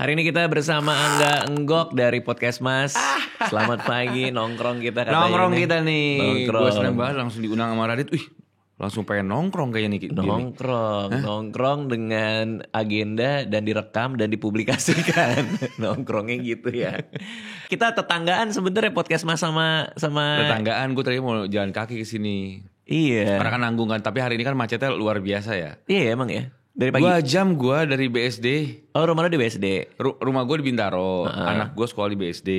Hari ini kita bersama Angga Enggok dari Podcast Mas. Selamat pagi, nongkrong kita katanya. Nongkrong kita nih. Nongkrong. Gue seneng banget langsung diundang sama Radit. Langsung pengen nongkrong kayaknya nih. Nongkrong dengan agenda dan direkam dan dipublikasikan. Nongkrongnya gitu ya. Kita tetanggaan sebenarnya Podcast Mas sama Tetanggaan, gue tadi mau jalan kaki ke sini. Iya. Karena kan nanggung kan, tapi hari ini kan macetnya luar biasa ya. Iya emang ya. Dari pagi. 2 jam gue dari BSD. Oh, rumah lo di BSD. Rumah gue di Bintaro. Anak gue sekolah di BSD.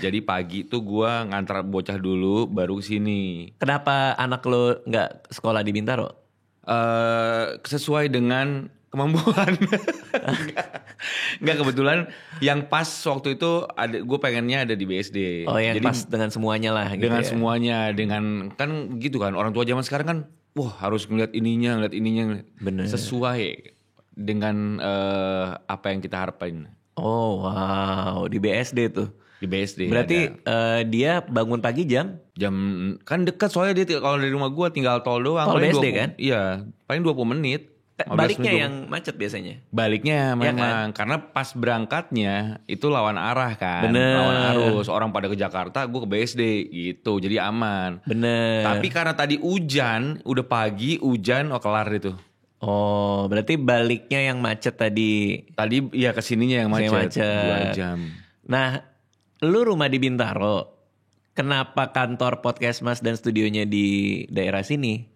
Jadi pagi tuh gue ngantar bocah dulu baru kesini. Kenapa anak lo nggak sekolah di Bintaro? Sesuai dengan kemampuan. Nggak, kebetulan yang pas waktu itu gue pengennya ada di BSD. Oh, yang jadi pas dengan semuanya lah gitu dengan ya. semuanya, dengan kan gitu kan, orang tua zaman sekarang kan wah harus ngeliat ininya Bener. sesuai dengan apa yang kita harapin. Oh wow, di BSD tuh. Di BSD Berarti dia bangun pagi jam kan dekat, soalnya dia kalau dari rumah gua tinggal tol doang. Tol paling BSD 20, kan? Iya, paling 20 menit. 15 baliknya menit, yang macet biasanya. Baliknya Ya memang karena pas berangkatnya itu lawan arah kan. Bener. Lawan arus, orang pada ke Jakarta, gue ke BSD gitu, jadi aman. Bener. Tapi karena tadi hujan, udah pagi hujan, kelar itu. Oh, berarti baliknya yang macet tadi. Tadi ya kesininya yang macet. 2 jam. Nah, lu rumah di Bintaro. Kenapa kantor Podcast Mas dan studionya di daerah sini?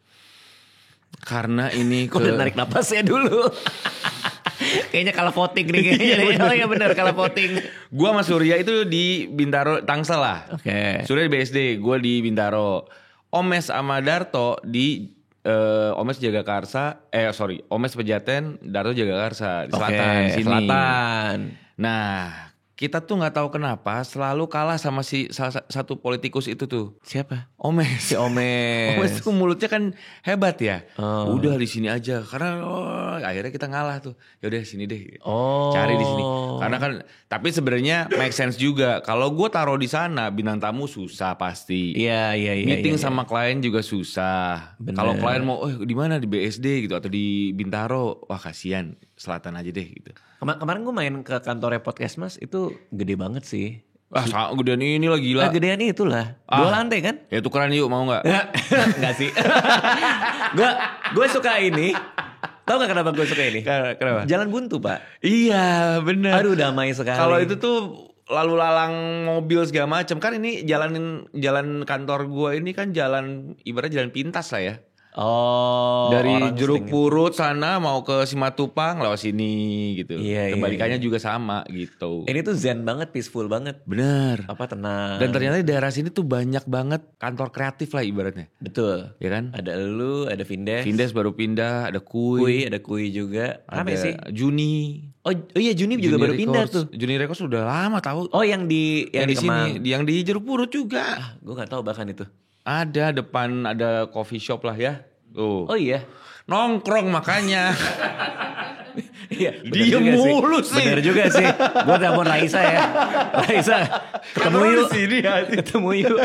Karena ini Kok narik napasnya dulu. Kayaknya kalah voting nih kayaknya. Oh iya benar, kalah voting. Gua sama Surya itu di Bintaro, Tangsel lah. Oke. Surya di BSD, gue di Bintaro. Omes sama Darto di Omes Jagakarsa, Omes Pejaten, Darto Jagakarsa di selatan sini. Selatan. Nah, kita tuh nggak tahu kenapa selalu kalah sama salah satu politikus itu tuh. Siapa? Omes. Si Omes. Omes tuh mulutnya kan hebat ya. Oh. Udah di sini aja karena akhirnya kita ngalah tuh. Ya udah sini deh. Oh. Cari di sini. Karena kan tapi sebenarnya make sense juga. Kalau gue taruh di sana bintang tamu susah pasti. Iya. Meeting iya. sama klien juga susah. Bener. Kalau klien mau di mana di BSD gitu atau di Bintaro, wah kasihan selatan aja deh gitu. Kemarin gue main ke kantornya Podcast Mas itu gede banget sih. Gedean ini lah gila. Gedean itulah. 2 lantai kan? Ya tukeran yuk, mau gak? Enggak sih. Gue suka ini. Tahu gak kenapa gue suka ini? Kenapa? Jalan buntu pak. Iya bener. Aduh damai sekali. Kalau itu tuh lalu lalang mobil segala macam kan, ini jalan kantor gue ini kan jalan ibarat jalan pintas lah ya. Oh. Dari Jeruk Purut sana mau ke Simatupang lewat sini gitu. Iya, Kebalikannya iya. juga sama gitu. Ini tuh zen banget, peaceful banget. Bener. Apa tenang. Dan ternyata di daerah sini tuh banyak banget kantor kreatif lah ibaratnya. Betul. Ya kan? Ada lu, ada Vindes. Vindes baru pindah, ada Ada Kui juga. Rame ada sih. Juni. Oh iya Juni juga baru pindah tuh. Juni Records udah lama tahu. Oh yang di sini, yang di Jeruk Purut juga. Gue nggak tahu bahkan itu. Ada depan ada coffee shop lah ya. Tuh. Oh iya. Nongkrong makanya. Iya. Dia mulu sih. Bener juga sih. Gue telepon Raisa ya. Raisa, ketemu yuk. Ketemu yuk.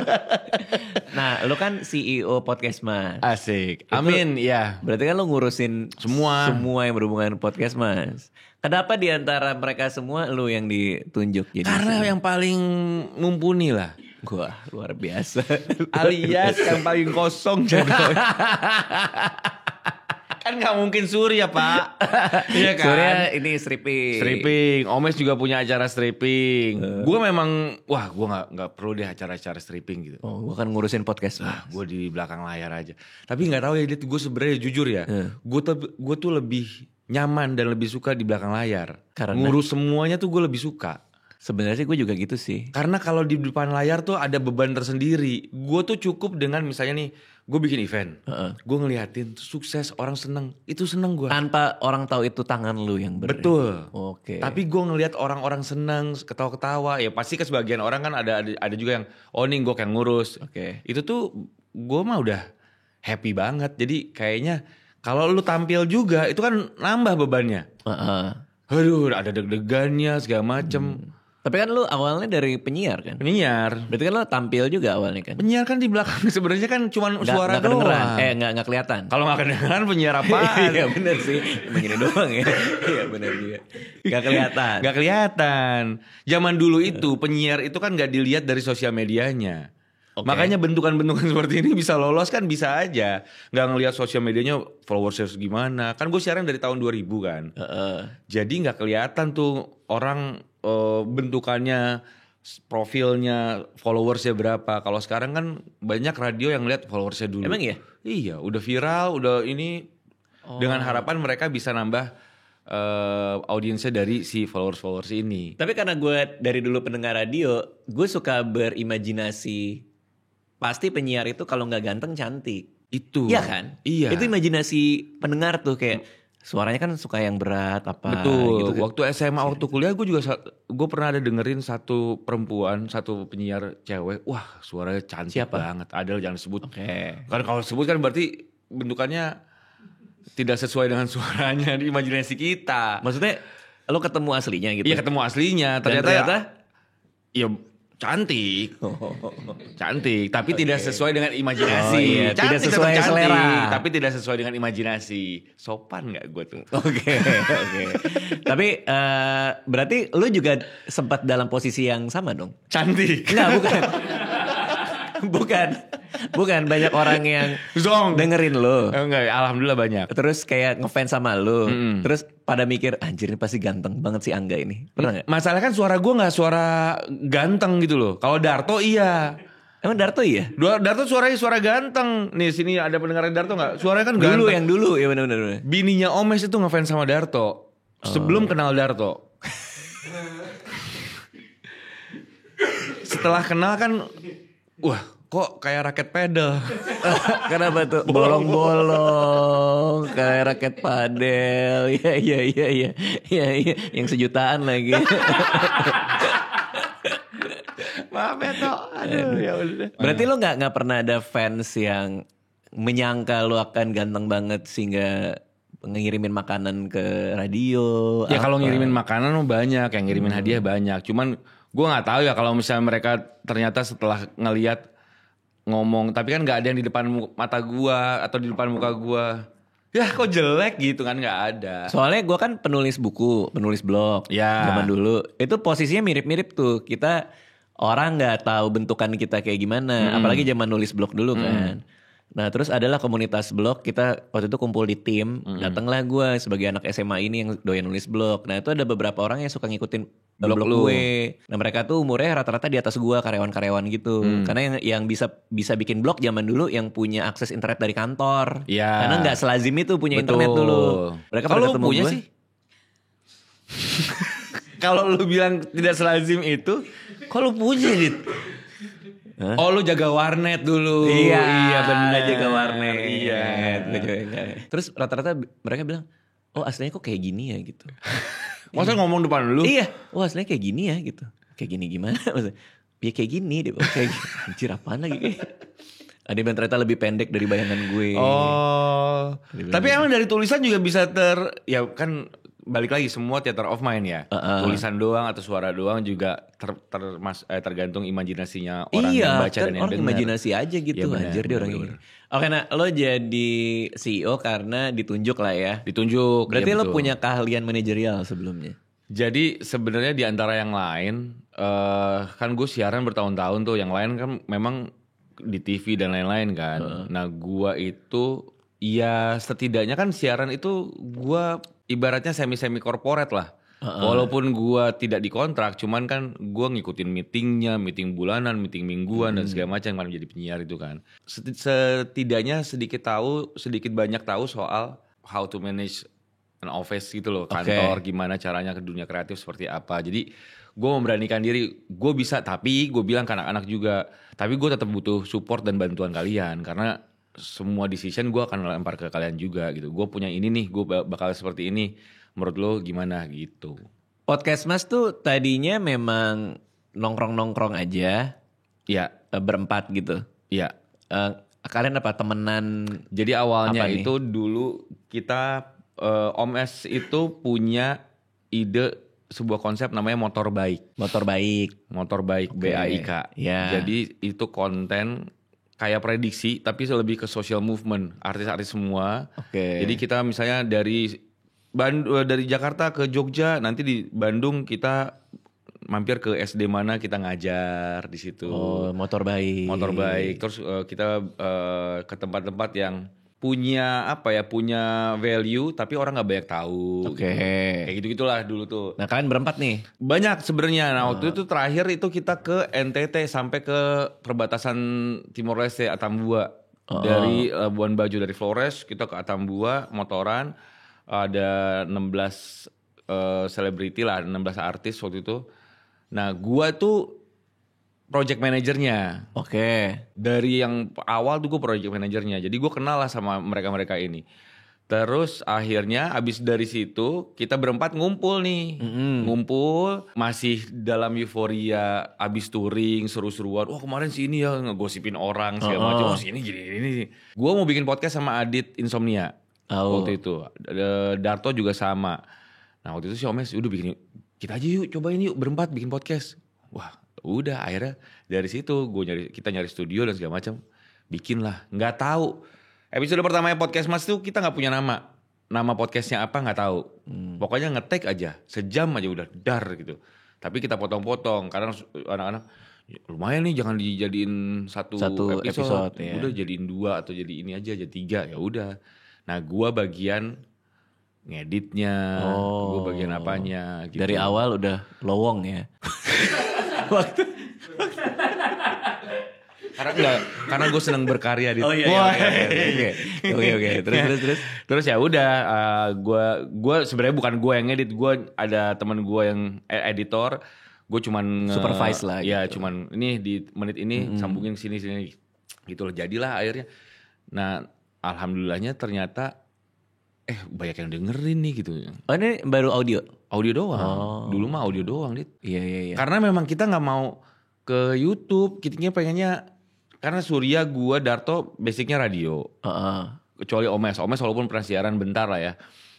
Nah, lu kan CEO Podcast Mas. Asik. Amin, ya. Berarti kan lu ngurusin Semua yang berhubungan Podcast Mas. Kenapa di antara mereka semua lu yang ditunjuk jadi? Karena CEO? yang paling mumpuni lah. Wah, luar biasa. Alias yang paling kosong. Kan gak mungkin Surya pak. Iya kan. Surya ini stripping. Omes juga punya acara stripping. Gue memang gue nggak perlu deh acara-acara stripping gitu. Oh, gue kan ngurusin Podcast Mas. Gue di belakang layar aja. Tapi nggak tahu ya, gue sebenarnya jujur ya. Gue tuh lebih nyaman dan lebih suka di belakang layar. Karena ngurus semuanya tuh gue lebih suka. Sebenarnya sih gue juga gitu sih. Karena kalau di depan layar tuh ada beban tersendiri. Gue tuh cukup dengan misalnya nih, gue bikin event, gue ngeliatin sukses, orang seneng, itu seneng gue. Tanpa orang tahu itu tangan lu yang Betul. Oke. Tapi gue ngeliat orang-orang seneng, ketawa-ketawa. Ya pasti ke sebagian orang kan ada juga yang, oh nih gue yang ngurus. Oke. Itu tuh gue mah udah happy banget. Jadi kayaknya kalau lu tampil juga itu kan nambah bebannya. Aduh, ada deg-degannya segala macem. Tapi kan lu awalnya dari penyiar kan? Penyiar. Berarti kan lu tampil juga awalnya kan? Penyiar kan di belakang sebenarnya kan cuma suara Nggak kedengeran. doang. Nggak kelihatan. Kalau nggak kedengeran penyiar apaan? Iya bener sih. Begini doang ya. Iya bener juga. Nggak kelihatan. Nggak kelihatan. Zaman dulu itu penyiar itu kan nggak dilihat dari sosial medianya. Oke. Makanya bentukan-bentukan seperti ini bisa lolos kan bisa aja. Nggak ngelihat sosial medianya followersnya gimana. Kan gue siaran dari tahun 2000 kan. Jadi nggak kelihatan tuh orang bentukannya, profilnya, followersnya berapa. Kalau sekarang kan banyak radio yang lihat followersnya dulu. Emang iya? Iya, udah viral, udah ini. Dengan harapan mereka bisa nambah audiensnya dari si followers ini. Tapi karena gue dari dulu pendengar radio, gue suka berimajinasi. Pasti penyiar itu kalau nggak ganteng cantik. Itu. Iya kan? Iya. Itu imajinasi pendengar tuh kayak suaranya kan suka yang berat apa Betul. gitu kan. Waktu SMA, waktu kuliah gue pernah ada dengerin satu perempuan, satu penyiar cewek. Wah, suaranya cantik Siapa? banget. Ada jangan sebut. Oke. Kan kalau sebut kan berarti bentukannya tidak sesuai dengan suaranya di imajinasi kita. Maksudnya lo ketemu aslinya gitu? Iya ketemu aslinya. Dan Ternyata ya cantik. Cantik, tapi tidak sesuai dengan imajinasi. Oh, iya. Tidak Cantik sesuai tetap cantik, selera. tapi tidak sesuai dengan imajinasi. Sopan nggak gue tuh? Oke. Tapi berarti lo juga sempat dalam posisi yang sama dong? Cantik. Enggak, bukan. Bukan banyak orang yang Zong. dengerin lo. Enggak, alhamdulillah banyak. Terus kayak ngefans sama lo. Terus pada mikir anjir ini pasti ganteng banget sih Angga ini. Pernah gak? Masalah kan suara gue nggak suara ganteng gitu loh. Kalau Darto iya. Emang Darto iya? Darto suaranya suara ganteng. Nih sini ada pendengar Darto nggak? Suaranya kan ganteng. Dulu yang dulu ya benar-benar. Bininya Omes itu ngefans sama Darto. Sebelum kenal Darto. Setelah kenal kan, wah kok kayak raket pedal. Kenapa tuh? Bolong-bolong kayak raket padel. Iya. Yang sejutaan lagi. Maaf ya Tok. Aduh ya udah. Berarti lo nggak pernah ada fans yang menyangka lo akan ganteng banget sehingga ngirimin makanan ke radio? Ya kalau apa? ngirimin makanan banyak, yang ngirimin hadiah banyak. Cuman gue nggak tahu ya kalau misalnya mereka ternyata setelah ngelihat ngomong, tapi kan nggak ada yang di depan mata gue atau di depan muka gue. Ya kok jelek gitu kan, nggak ada. Soalnya gue kan penulis buku, penulis blog Ya. zaman dulu. Itu posisinya mirip-mirip tuh. Kita orang nggak tahu bentukan kita kayak gimana. Apalagi zaman nulis blog dulu kan. Nah terus adalah komunitas blog, kita waktu itu kumpul di tim. Datanglah gue sebagai anak SMA ini yang doyan nulis blog. Nah itu ada beberapa orang yang suka ngikutin blog lu. gue. Nah mereka tuh umurnya rata-rata di atas gue, karyawan-karyawan gitu. Karena yang bisa bikin blog zaman dulu yang punya akses internet dari kantor. Iya. Karena nggak selazim itu punya Betul. internet dulu. Mereka pada Kalau ketemu punya gue. sih. Kalau lu bilang tidak selazim itu, kok lu punya Dit? Oh lu jaga warnet dulu. Iya benar. jaga warnet. Iya. Terus rata-rata mereka bilang, oh aslinya kok kayak gini ya gitu. Masa ngomong depan lu? Iya, oh aslinya kayak gini ya gitu. Kayak gini gimana? Maksudnya, ya kayak gini deh. Kayak gini. Anjir apaan lagi kayak. Ada yang ternyata lebih pendek dari bayangan gue. Oh. Tapi emang dari tulisan juga bisa ya kan balik lagi semua theater of mind ya. Tulisan doang atau suara doang juga tergantung imajinasinya orang yang baca kan dan yang orang dengar. imajinasi aja gitu. Iya, benar, Anjir dia orang benar, ini. Oke, nah lo jadi CEO karena ditunjuk lah ya. Ditunjuk. Berarti iya, lo betul. punya keahlian manajerial sebelumnya. Jadi sebenarnya di antara yang lain, kan gue siaran bertahun-tahun tuh. Yang lain kan memang di TV dan lain-lain kan. Nah gue itu, ya setidaknya kan siaran itu gue ibaratnya semi-semi corporate lah. Walaupun gue tidak dikontrak, cuman kan gue ngikutin meetingnya, meeting bulanan, meeting mingguan dan segala macam kan menjadi penyiar itu kan. Setidaknya sedikit banyak tahu soal how to manage an office gitu loh, kantor gimana caranya ke dunia kreatif seperti apa. Jadi gue memberanikan diri, gue bisa, tapi gue bilang ke anak-anak juga, tapi gue tetap butuh support dan bantuan kalian karena semua decision gue akan lempar ke kalian juga gitu. Gue punya ini nih, gue bakal seperti ini. Menurut lo gimana gitu? Podcast Mas tuh tadinya memang nongkrong-nongkrong aja. Iya. Berempat gitu. Iya. Kalian apa temenan? Jadi awalnya Apa nih? itu dulu kita Om S itu punya ide sebuah konsep namanya motor baik. Motor baik. Motor baik, Oke. BAIK. Ya. Jadi itu konten kayak prediksi tapi lebih ke social movement, artis-artis semua. Oke. Jadi kita misalnya dari Jakarta ke Jogja, nanti di Bandung kita mampir ke SD mana kita ngajar di situ. Oh, motor baik. Motor baik. Terus kita ke tempat-tempat yang punya punya value tapi orang nggak banyak tahu. Oke. Gitu. Kayak gitu-gitulah dulu tuh. Nah, kalian berempat nih. Banyak sebenarnya. Nah, waktu itu terakhir itu kita ke NTT sampai ke perbatasan Timor Leste Atambua. Dari Labuan Bajo, dari Flores kita ke Atambua motoran. Ada 16 selebriti lah, 16 artis waktu itu. Nah, gua tuh project manajernya. Oke. Dari yang awal tuh gue project manajernya. Jadi gue kenal lah sama mereka-mereka ini. Terus akhirnya abis dari situ kita berempat ngumpul nih. Ngumpul masih dalam euforia abis touring seru-seruan. Wah kemarin sini ya ngegosipin orang segala macam. Oh sini gini. Gue mau bikin podcast sama Adit Insomnia. Waktu itu. Darto juga sama. Nah waktu itu si Omes udah bikin, kita aja yuk cobain yuk berempat bikin podcast. Wah udah akhirnya dari situ kita nyari studio dan segala macam, bikin lah. Nggak tahu episode pertamanya podcast Mas tuh kita nggak punya nama podcastnya apa nggak tahu. Pokoknya ngetek aja sejam aja udah dar gitu. Tapi kita potong-potong karena anak-anak lumayan nih, jangan dijadiin satu episode ya. Udah jadiin 2 atau jadi ini aja jadi 3 ya udah. Nah gua bagian ngeditnya, gua bagian apanya gitu. Dari awal udah lowong ya. Waktu karena gue senang berkarya di. Oh iya. Oke. Terus ya udah, gue sebenarnya bukan gue yang ngedit, gue ada teman gue yang editor, gue cuman supervise lah. Ya gitu. cuman ini di menit ini sambungin sini gitu loh, jadilah akhirnya. Nah alhamdulillahnya ternyata banyak yang dengerin nih gitu. Oh ini baru audio doang. Dulu mah audio doang, Dit. Iya. Karena memang kita nggak mau ke YouTube, kita pengennya karena Surya, gua, Darto basicnya radio. Kecuali Omes walaupun pernah siaran bentar lah ya.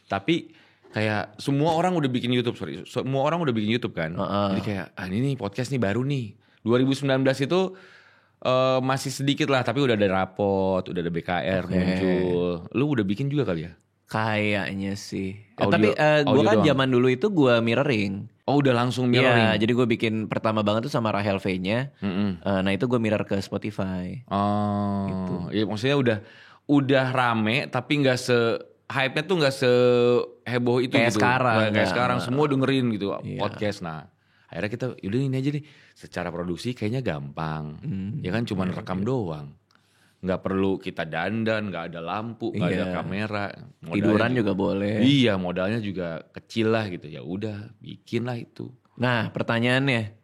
Tapi kayak semua orang udah bikin YouTube, semua orang udah bikin YouTube kan. Jadi kayak ini nih podcast nih baru nih. 2019 itu masih sedikit lah, tapi udah ada rapot, udah ada BKR muncul. Lu udah bikin juga kali ya? Kayaknya sih. Audio, tapi gue kan doang. zaman dulu itu gue mirroring. Oh udah langsung mirroring? Iya, jadi gue bikin pertama banget tuh sama Rahel V-nya. Nah itu gue mirror ke Spotify. Oh, gitu. Ya maksudnya udah rame tapi nggak hype-nya tuh nggak seheboh itu kayak gitu. Sekarang. Kayak sekarang semua dengerin gitu podcast. Nah akhirnya kita yaudah ini aja nih. Secara produksi kayaknya gampang. Ya kan cuman rekam doang. Nggak perlu kita dandan, nggak ada lampu, nggak ada kamera. Tiduran juga boleh. Iya, modalnya juga kecil lah gitu. Ya udah, bikin lah itu. Nah, pertanyaannya,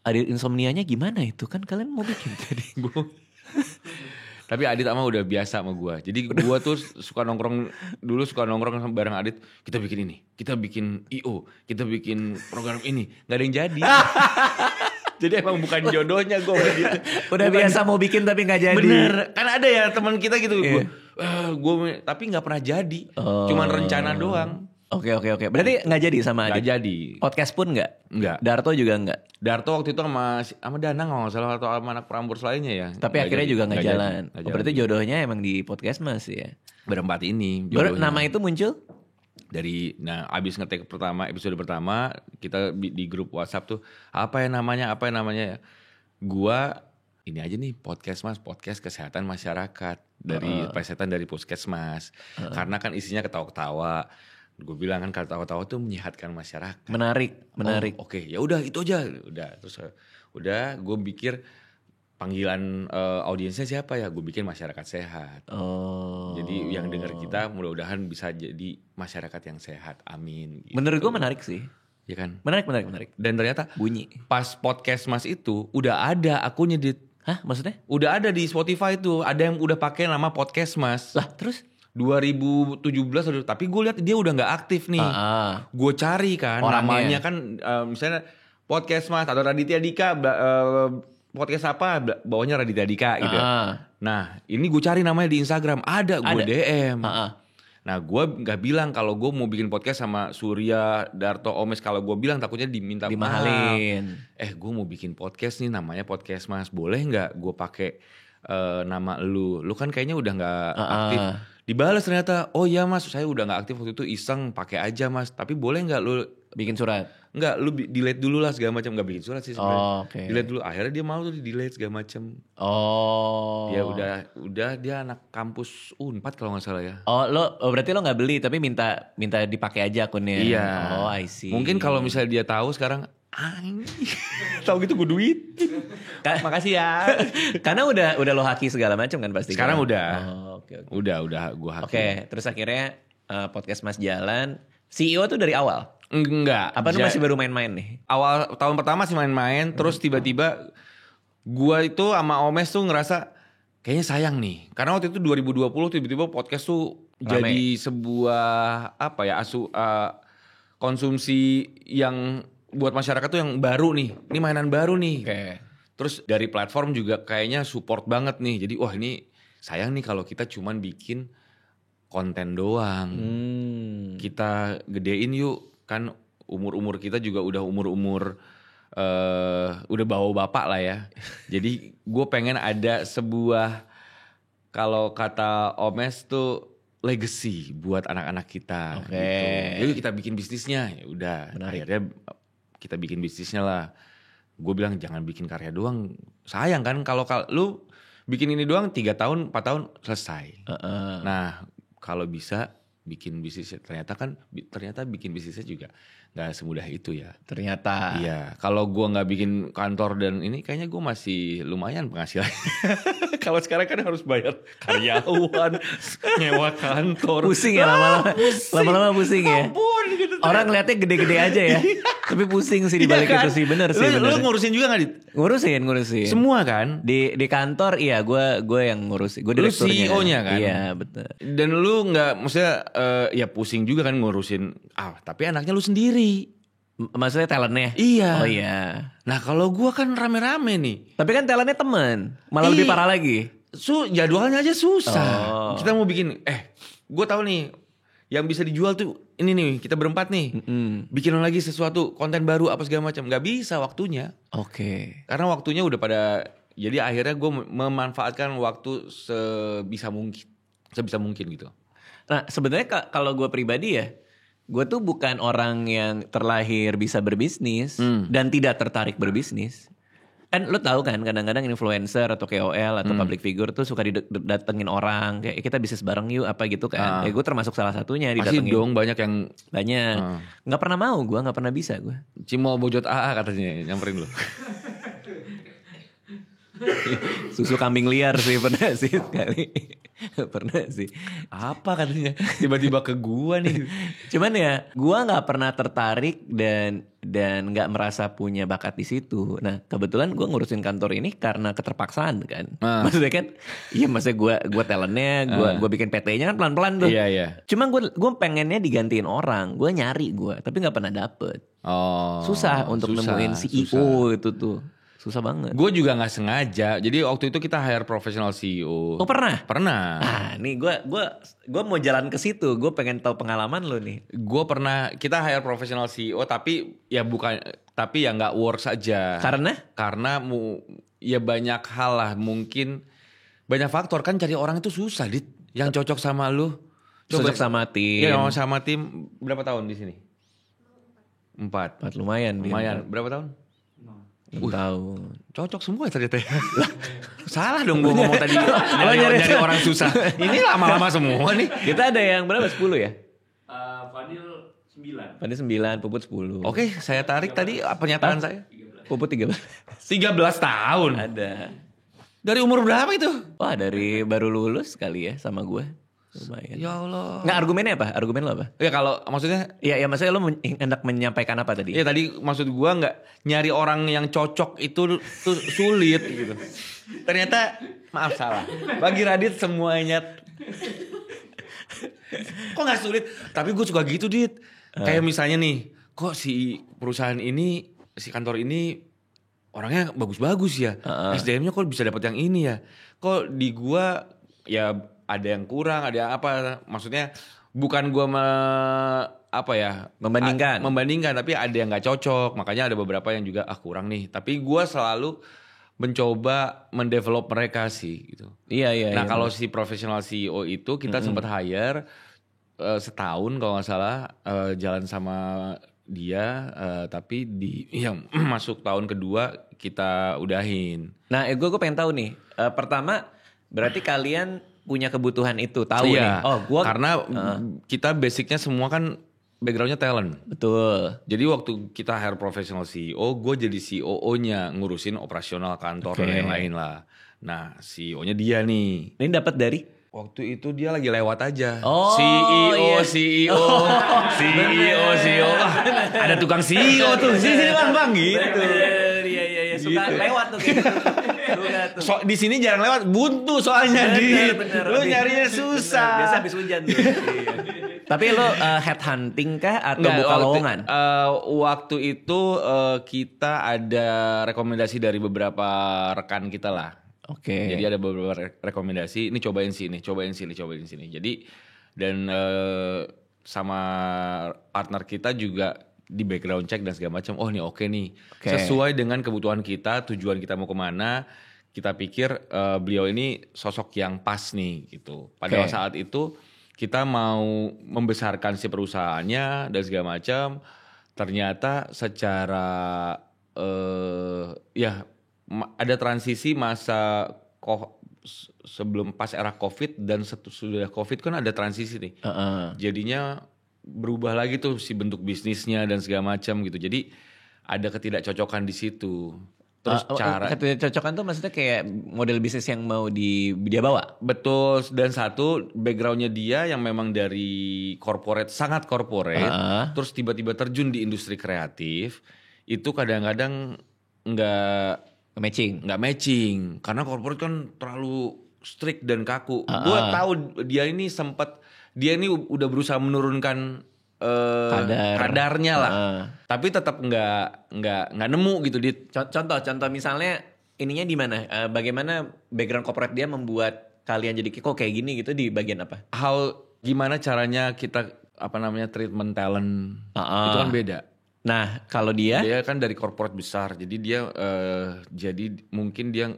Adit Insomnianya gimana itu? Kan kalian mau bikin tadi. Tapi Adit sama udah biasa sama gue. Jadi gue tuh suka nongkrong bareng Adit. Kita bikin ini, kita bikin I.O, kita bikin program ini. Nggak ada yang jadi. Jadi emang bukan jodohnya gue gitu. Udah biasa mau bikin tapi gak jadi. Bener, kan ada ya teman kita gitu. Gue tapi gak pernah jadi. Cuman rencana doang. Oke. Berarti gak jadi sama Adit? Gak jadi. Podcast pun gak? Enggak. Darto juga gak? Darto waktu itu sama Danang kalau gak salah, atau sama anak Prambors lainnya ya. Tapi akhirnya juga gak jalan. Berarti berarti jodohnya emang di podcast Mas ya? berempat ini. Nama itu muncul? Abis ngetek episode pertama kita di grup WhatsApp tuh apa ya namanya ya, gua ini aja nih podcast kesehatan masyarakat dari presetan dari Puskesmas karena kan isinya ketawa-ketawa. Gue bilang kan ketawa-ketawa tuh menyehatkan masyarakat. Menarik. Oke, ya udah itu aja. Terus gue pikir panggilan audiensnya siapa ya? Gue bikin masyarakat sehat. Jadi yang dengar kita mudah-mudahan bisa jadi masyarakat yang sehat. Amin. Gitu. Menurut gue menarik sih. Ya kan? Menarik. Dan ternyata bunyi. Pas podcast Mas itu udah ada akunnya Hah? Maksudnya? Udah ada di Spotify tuh. Ada yang udah pakai nama podcast Mas. Lah terus? 2017 tapi gue lihat dia udah nggak aktif nih. Gue cari kan namanya kan misalnya podcast Mas atau Raditya Dika. Podcast apa bawahnya Raditya Dika gitu. Nah ini gue cari namanya di Instagram ada gue DM. Nah gue nggak bilang kalau gue mau bikin podcast sama Surya, Darto, Omes. Kalau gue bilang takutnya diminta dimahalin. Gue mau bikin podcast nih, namanya Podcast Mas. Boleh nggak gue pakai nama lu? Lu kan kayaknya udah nggak aktif. Dibalas ternyata, oh ya Mas, saya udah nggak aktif waktu itu, iseng pakai aja Mas. Tapi boleh nggak lu bikin surat? Enggak, lu delete dulu lah segala macam. Nggak bikin surat sih sebenarnya. Okay. Delete dulu. Akhirnya dia mau tuh di delete segala macam. Dia udah dia anak kampus Unpad kalau nggak salah ya. Berarti lo nggak beli tapi minta dipakai aja akunnya. Iya. I see. Mungkin kalau misalnya dia tahu sekarang, tahu gitu gue duit. Makasih ya. Karena udah lo haki segala macam kan pasti. Sekarang kan? udah. Okay. Udah gue haki. Oke, terus akhirnya podcast Mas jalan. CEO tuh dari awal? Enggak. Apa lu masih baru main-main nih? Awal tahun pertama sih main-main, terus tiba-tiba gua itu sama Omes tuh ngerasa kayaknya sayang nih. Karena waktu itu 2020 tiba-tiba podcast tuh jadi sebuah konsumsi yang buat masyarakat tuh yang baru nih. Ini mainan baru nih. Okay. Terus dari platform juga kayaknya support banget nih. Jadi wah ini sayang nih kalau kita cuman bikin konten doang. Kita gedein yuk. Kan umur-umur kita juga udah umur-umur udah bawa bapak lah ya. Jadi gue pengen ada sebuah, kalau kata Omes tuh legacy buat anak-anak kita. Oke. Gitu. Jadi kita bikin bisnisnya. Ya udah. Akhirnya kita bikin bisnisnya lah. Gue bilang jangan bikin karya doang. Sayang kan kalau lu bikin ini doang 3 tahun 4 tahun selesai. Nah kalau bisa bikin bisnisnya, ternyata bikin bisnisnya juga nggak semudah itu ya. Ternyata. Iya, kalau gue nggak bikin kantor dan ini, kayaknya gue masih lumayan penghasilan. Kalau sekarang kan harus bayar karyawan, nyewa kantor. Pusing ya lama-lama pusing ya. Ampun, gitu. Orang ngeliatnya gede-gede aja ya, tapi pusing sih dibalik Iya kan? itu sih, bener sih. Lu ngurusin juga nggak, Dit? Ngurusin. Semua kan? Di kantor iya gue yang ngurusin. Gue direkturnya. Lu CEO-nya kan? Iya betul. Dan lu nggak, maksudnya ya pusing juga kan ngurusin. Tapi anaknya lu sendiri. Maksudnya talentnya? Iya. Oh iya. Nah kalau gue kan rame-rame nih. Tapi kan talentnya temen, malah lebih parah lagi. Jadwalnya aja susah. Kita mau bikin, gue tahu nih yang bisa dijual tuh ini nih, kita berempat nih. Bikin lagi sesuatu konten baru apa segala macam, nggak bisa waktunya. Oke. Karena waktunya udah pada, jadi akhirnya gue memanfaatkan waktu sebisa mungkin gitu. Nah sebenarnya kalau gue pribadi ya, gue tuh bukan orang yang terlahir bisa berbisnis dan tidak tertarik berbisnis. Kan lo tahu kan kadang-kadang influencer atau KOL atau public figure tuh suka didatengin orang kayak kita bisnis bareng yuk apa gitu kan. Ya gue termasuk salah satunya didatengin. Masih dong banyak yang nggak pernah mau gue, nggak pernah bisa gue. Cimol bojot AA katanya nyamperin lo. Susu kambing liar sih pernah sih sekali. Pernah sih. Apa katanya? Tiba-tiba ke gua nih. Cuman ya gua nggak pernah tertarik dan nggak merasa punya bakat di situ. Nah kebetulan gua ngurusin kantor ini karena keterpaksaan kan. Maksudnya kan, iya maksudnya gua talentnya, gua bikin PT-nya kan pelan-pelan tuh. Iya. Cuma gua pengennya digantiin orang, gua nyari tapi nggak pernah dapet. Susah untuk nemuin CEO itu tuh. Susah banget. Gue juga gak sengaja. Jadi waktu itu kita hire professional CEO. Oh pernah? Pernah. Nih gue mau jalan ke situ. Gue pengen tahu pengalaman lo nih. Gue pernah, kita hire professional CEO tapi ya gak works aja. Karena ya banyak hal lah. Mungkin banyak faktor kan, cari orang itu susah, Dit. Yang cocok sama lu. Cocok sama tim. Iya sama tim. Berapa tahun di sini? 4. Lumayan. Berapa tahun? Tahu. Cocok semua ternyata. Salah dong gue ngomong tadi nyari orang susah. Ini lama-lama semua nih. Kita ada yang berapa? 10 ya? Fadil 9. Fadil 9, Puput 10. Oke, saya tarik tadi pernyataan saya. Puput 13. 13 tahun. Ada. Dari umur berapa itu? Wah, dari baru lulus kali ya sama gue. Lumayan. Ya Allah. Nggak, argumennya apa? Argumen lo apa? Ya kalau maksudnya. Ya maksudnya lo hendak menyampaikan apa tadi? Ya tadi maksud gue nggak nyari orang yang cocok itu tuh sulit gitu. Ternyata maaf salah. Bagi Radit semuanya. Kok nggak sulit? Tapi gue suka gitu, Dit. Kayak misalnya nih, kok si perusahaan ini, si kantor ini orangnya bagus-bagus ya. SDM-nya kok bisa dapat yang ini ya. Kok di gue ya ada yang kurang, ada yang apa. Maksudnya bukan gue membandingkan, tapi ada yang nggak cocok, makanya ada beberapa yang juga kurang nih. Tapi gue selalu mencoba mendevelop mereka sih gitu. Iya. Nah kalau si profesional CEO itu kita sempat hire setahun kalau nggak salah jalan sama dia, tapi yang masuk tahun kedua kita udahin. Nah, gue pengen tahu nih. Pertama, berarti kalian punya kebutuhan itu, tahu nih. Karena kita basicnya semua kan backgroundnya talent. Betul. Jadi waktu kita hire professional CEO, gue jadi COO-nya ngurusin operasional kantor dan lain-lain lah. Nah, CEO-nya dia nih. Ini dapat dari? Waktu itu dia lagi lewat aja. Iya. CEO. Ada tukang CEO tuh. Sini bang gitu. Iya. Suka lewat tuh kayak gitu. Di sini jarang lewat, buntu soalnya. Bener. Lu nyarinya susah. Biasa habis hujan tuh. Tapi lo headhunting kah atau buka lowongan? Waktu itu kita ada rekomendasi dari beberapa rekan kita lah. Oke. Jadi ada beberapa rekomendasi. Ini cobain sini. Jadi dan sama partner kita juga di background check dan segala macam. Oh ini oke nih. Sesuai dengan kebutuhan kita, tujuan kita mau kemana. Kita pikir beliau ini sosok yang pas nih gitu. Pada saat itu kita mau membesarkan si perusahaannya dan segala macam. Ternyata secara ada transisi masa sebelum pas era COVID dan sudah COVID kan ada transisi nih. Jadinya berubah lagi tuh si bentuk bisnisnya dan segala macam gitu. Jadi ada ketidakcocokan di situ. Terus ketidakcocokan tuh maksudnya kayak model bisnis yang mau dia bawa? Betul, dan satu backgroundnya dia yang memang dari corporate, sangat corporate, terus tiba-tiba terjun di industri kreatif, itu kadang-kadang nggak matching, karena corporate kan terlalu strict dan kaku. Gue tahu dia ini udah berusaha menurunkan kadarnya lah, tapi tetap nggak nemu gitu. Contoh misalnya ininya di mana? Bagaimana background corporate dia membuat kalian jadi kok kayak gini gitu, di bagian apa? Gimana caranya kita treatment talent itu kan beda. Nah kalau dia kan dari corporate besar, jadi dia mungkin dia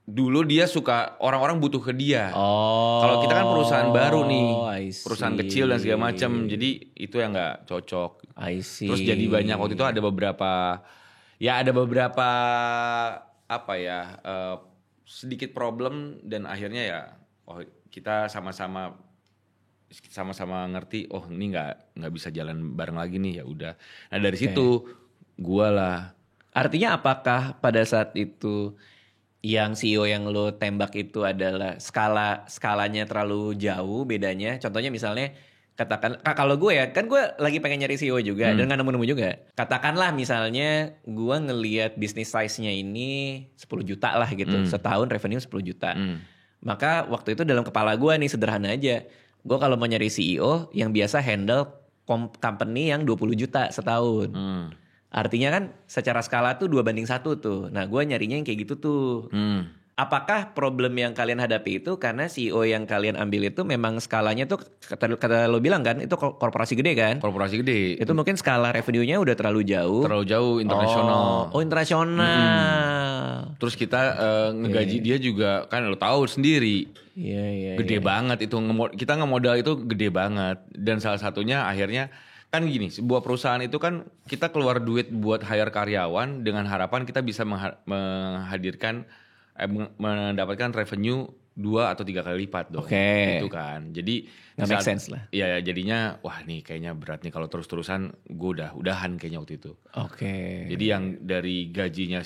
dulu dia suka orang-orang butuh ke dia. Kalau kita kan perusahaan baru nih, perusahaan kecil dan segala macam, jadi itu yang nggak cocok. Terus jadi banyak waktu itu ada beberapa sedikit problem, dan akhirnya kita sama-sama ngerti, ini nggak bisa jalan bareng lagi nih, ya udah. Nah dari situ gua lah. Artinya apakah pada saat itu yang CEO yang lo tembak itu adalah skalanya terlalu jauh bedanya? Contohnya misalnya katakan, kalau gue kan gue lagi pengen nyari CEO juga dan gak nemu-nemu juga. Katakanlah misalnya gue ngelihat bisnis size-nya ini 10 juta lah gitu. Setahun revenue 10 juta. Maka waktu itu dalam kepala gue nih sederhana aja. Gue kalau mau nyari CEO yang biasa handle company yang 20 juta setahun. Artinya kan secara skala tuh 2:1 tuh. Nah gue nyarinya yang kayak gitu tuh. Apakah problem yang kalian hadapi itu karena CEO yang kalian ambil itu memang skalanya tuh kata lo bilang kan itu korporasi gede kan? Korporasi gede. Itu mungkin skala revenue-nya udah terlalu jauh. Internasional. Internasional. Terus kita ngegaji dia juga kan lo tahu sendiri. Iya. Gede banget itu, kita ngemodal itu gede banget. Dan salah satunya akhirnya kan gini, sebuah perusahaan itu kan kita keluar duit buat hire karyawan dengan harapan kita bisa mendapatkan revenue 2 atau 3 kali lipat dong. Gitu kan. Jadi make sense lah. Iya, jadinya wah nih kayaknya berat nih kalau terus-terusan, gue udahan kayaknya waktu itu. Jadi yang dari gajinya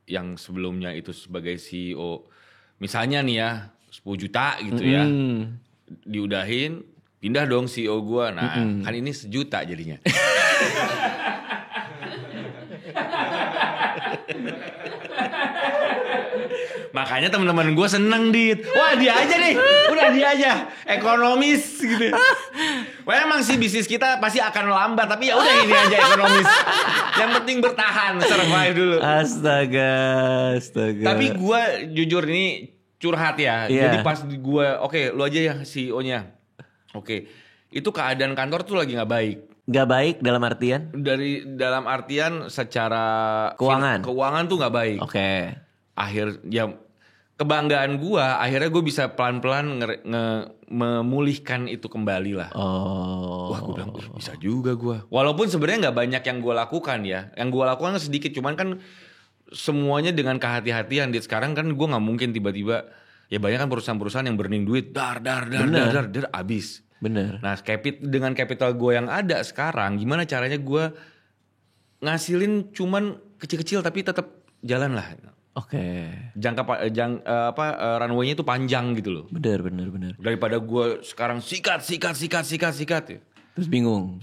yang sebelumnya itu sebagai CEO misalnya nih ya 10 juta gitu ya. Diudahin, pindah dong CEO gue. Nah kan ini 1 juta jadinya. Makanya teman-teman gue seneng, Dit. Wah dia aja nih, udah dia aja, ekonomis gitu. Wah emang sih bisnis kita pasti akan lambat, tapi ya udah ini aja ekonomis. Yang penting bertahan, survive dulu. Astaga. Tapi gue jujur ini curhat ya. Jadi pas gue, oke, lu aja ya CEO-nya. Oke, itu keadaan kantor tuh lagi nggak baik. Gak baik dalam artian? Dalam artian secara keuangan tuh nggak baik. Oke. Kebanggaan gua akhirnya gue bisa pelan-pelan memulihkan itu kembali lah. Wah, gue bilang bisa juga gua. Walaupun sebenarnya nggak banyak yang gue lakukan ya. Yang gue lakukan sedikit, cuman kan semuanya dengan kehati-hatian. Sekarang kan gue nggak mungkin tiba-tiba, ya banyak kan perusahaan-perusahaan yang burning duit dar abis. Bener. Nah, dengan capital gue yang ada sekarang, gimana caranya gue ngasilin cuman kecil-kecil tapi tetap jalan lah. Oke. Runway-nya itu panjang gitu loh. Bener. Daripada gue sekarang sikat ya. Terus bingung.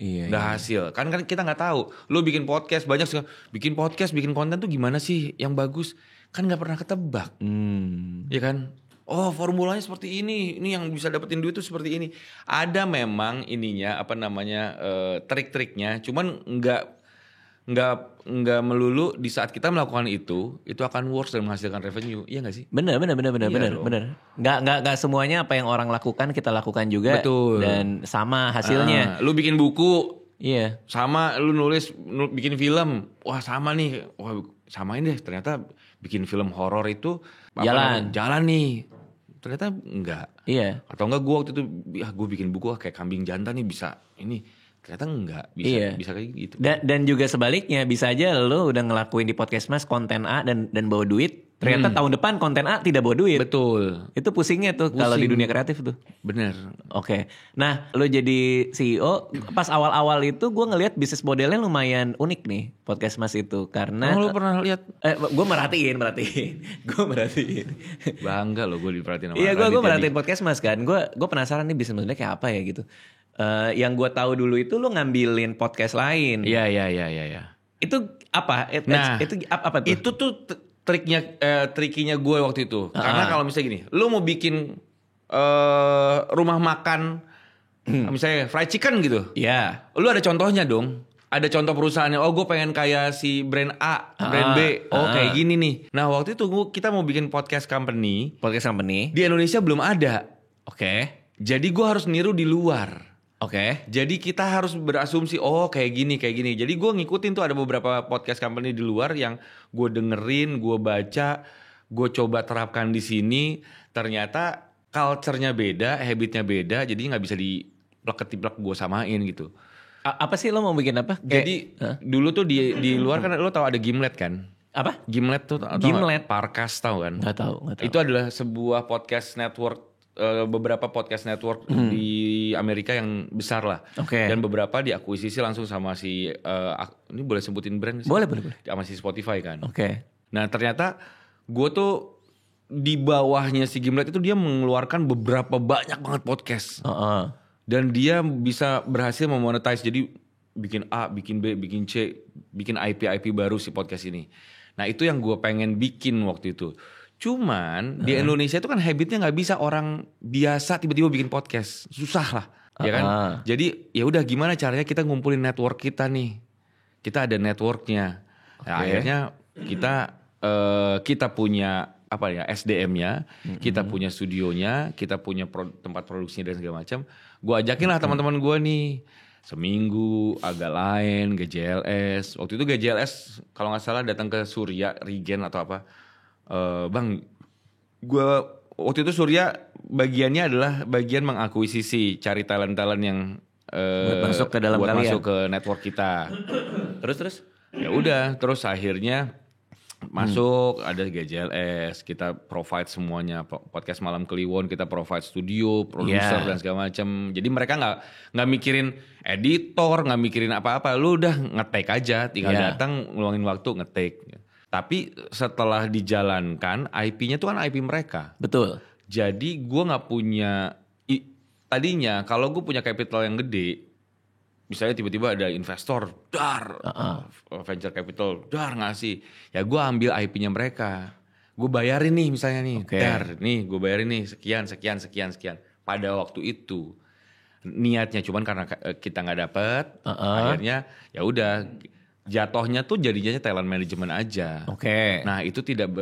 Iya, udah hasil. Kan kita nggak tahu. Lo bikin podcast banyak sih. Bikin konten tuh gimana sih yang bagus? Kan nggak pernah ketebak. Iya kan? Oh, formulanya seperti ini. Ini yang bisa dapetin duit tuh seperti ini. Ada memang ininya trik-triknya. Cuman nggak melulu di saat kita melakukan itu akan works dan menghasilkan revenue. Iya nggak sih? Bener. Nggak semuanya apa yang orang lakukan kita lakukan juga. Betul. Dan sama hasilnya. Lu bikin buku, iya. Sama lu bikin film, wah sama nih, wah samain deh. Ternyata bikin film horor itu jalan nih. Ternyata enggak. Iya. Atau enggak gue waktu itu, gue bikin buku kayak kambing jantan nih bisa ini. Ternyata enggak, bisa kayak gitu. Dan juga sebaliknya, bisa aja lo udah ngelakuin di Podcast Mas konten A dan bawa duit, ternyata tahun depan konten A tidak bawa duit. Betul. Itu pusingnya tuh kalau di dunia kreatif tuh. Bener. Oke. Nah, lo jadi CEO, pas awal-awal itu gue ngelihat bisnis modelnya lumayan unik nih, Podcast Mas itu. Karena lo pernah lihat? Gue merhatiin. Gue merhatiin. Bangga lo gue diperhatiin sama Iya, gue merhatiin Podcast Mas kan. Gue penasaran nih bisnis modelnya kayak apa ya gitu. Yang gue tahu dulu itu lo ngambilin podcast lain. Iya. Itu apa? Itu apa tuh? Itu tuh trikinya gue waktu itu. Karena kalau misalnya gini, lo mau bikin rumah makan, misalnya fried chicken gitu. Iya. Lo ada contohnya dong. Ada contoh perusahaannya. Oh, gue pengen kayak si brand A, brand B. Oh, kayak gini nih. Nah, waktu itu kita mau bikin podcast company. Di Indonesia belum ada. Oke. Jadi gue harus niru di luar. Oke. Jadi kita harus berasumsi, oh kayak gini. Jadi gue ngikutin tuh ada beberapa podcast company di luar yang gue dengerin, gue baca, gue coba terapkan di sini. Ternyata culture-nya beda, habit-nya beda, jadi nggak bisa diplek-tiplek gue samain gitu. Apa sih lo mau bikin apa? Jadi dulu tuh di luar kan lo tahu ada Gimlet kan? Apa? Gimlet tuh Gimlet. Parkas tahu kan? Nggak tahu. Itu adalah sebuah podcast network. Beberapa podcast network di Amerika yang besar lah. Okay. Dan beberapa diakuisisi langsung sama si ini boleh sebutin brand sih? Boleh. Sama si Spotify kan. Oke. Nah, ternyata gue tuh di bawahnya si Gimlet itu dia mengeluarkan banyak banget podcast. Dan dia bisa berhasil memonetize. Jadi bikin A, bikin B, bikin C, bikin IP baru si podcast ini. Nah, itu yang gue pengen bikin waktu itu. Cuman di Indonesia itu kan habitnya nggak bisa orang biasa tiba-tiba bikin podcast, susah lah, ya kan? Jadi ya udah gimana caranya kita ngumpulin network kita nih, kita ada networknya. Nah, akhirnya kita punya apa ya SDM-nya, kita punya studionya, kita punya tempat produksinya dan segala macam. Gue ajakin lah teman-teman gue nih. Seminggu agak lain GJLS. Waktu itu GJLS kalau nggak salah datang ke Surya Regen atau apa. Bang, gue waktu itu Surya bagiannya adalah bagian mengakuisisi, cari talent yang buat masuk ke dalam kalian, masuk ke network kita. Terus ya udah, terus akhirnya masuk ada GJLS, kita provide semuanya, podcast Malam Kliwon kita provide studio, produser dan segala macam. Jadi mereka nggak mikirin editor, nggak mikirin apa-apa, lu udah nge-take aja, tinggal datang ngeluangin waktu nge-take. Tapi setelah dijalankan, IP-nya tuh kan IP mereka. Betul. Jadi gue gak punya, tadinya kalau gue punya capital yang gede, misalnya tiba-tiba ada investor, venture capital, ngasih. Ya gue ambil IP-nya mereka. Gue bayarin nih misalnya nih, nih gue bayarin nih sekian. Pada waktu itu niatnya cuman karena kita gak dapet, akhirnya ya udah. Jatohnya tuh jadinya talent management aja. Oke. Nah itu tidak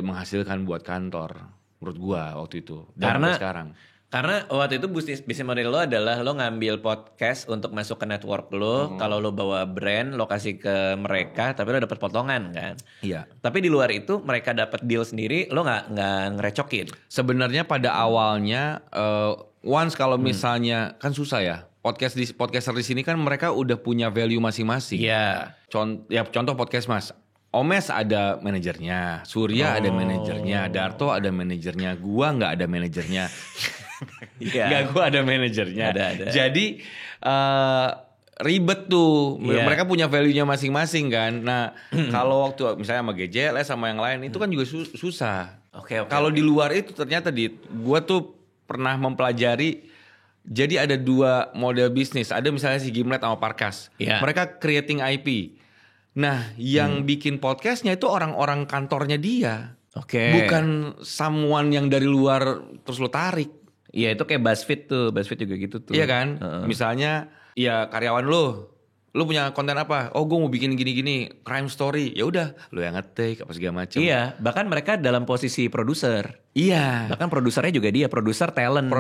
menghasilkan buat kantor menurut gua waktu itu. Dan karena sekarang Karena waktu itu bisnis model lo adalah lo ngambil podcast untuk masuk ke network lo. Kalau lo bawa brand, lo kasih ke mereka, tapi lo dapat potongan kan. Iya. Tapi di luar itu mereka dapat deal sendiri, lo nggak ngerecokin. Sebenarnya pada awalnya once kalau misalnya kan susah ya. Podcaster di sini kan mereka udah punya value masing-masing. Iya. Contoh podcast Mas. Omes ada manajernya, Surya ada manajernya, Darto ada manajernya, gua nggak ada manajernya. Iya. Nggak, gua ada manajernya. Ada. Jadi ribet tuh. Iya. Mereka punya value-nya masing-masing kan. Nah, kalau waktu misalnya sama GJLS sama yang lain itu kan juga susah. Oke. Kalau di luar itu ternyata gua tuh pernah mempelajari. Jadi ada 2 model bisnis. Ada misalnya si Gimlet sama Parkas. Iya. Mereka creating IP. Nah, yang bikin podcastnya itu orang-orang kantornya dia. Oke. Bukan someone yang dari luar terus lo tarik. Iya itu kayak BuzzFeed tuh, BuzzFeed juga gitu tuh. Iya kan? Misalnya ya karyawan lo punya konten apa? Oh, gue mau bikin gini-gini, crime story. Ya udah, lo yang ngetik apa segala macam. Iya, bahkan mereka dalam posisi produser. Iya. Bahkan produsernya juga dia, produser talent.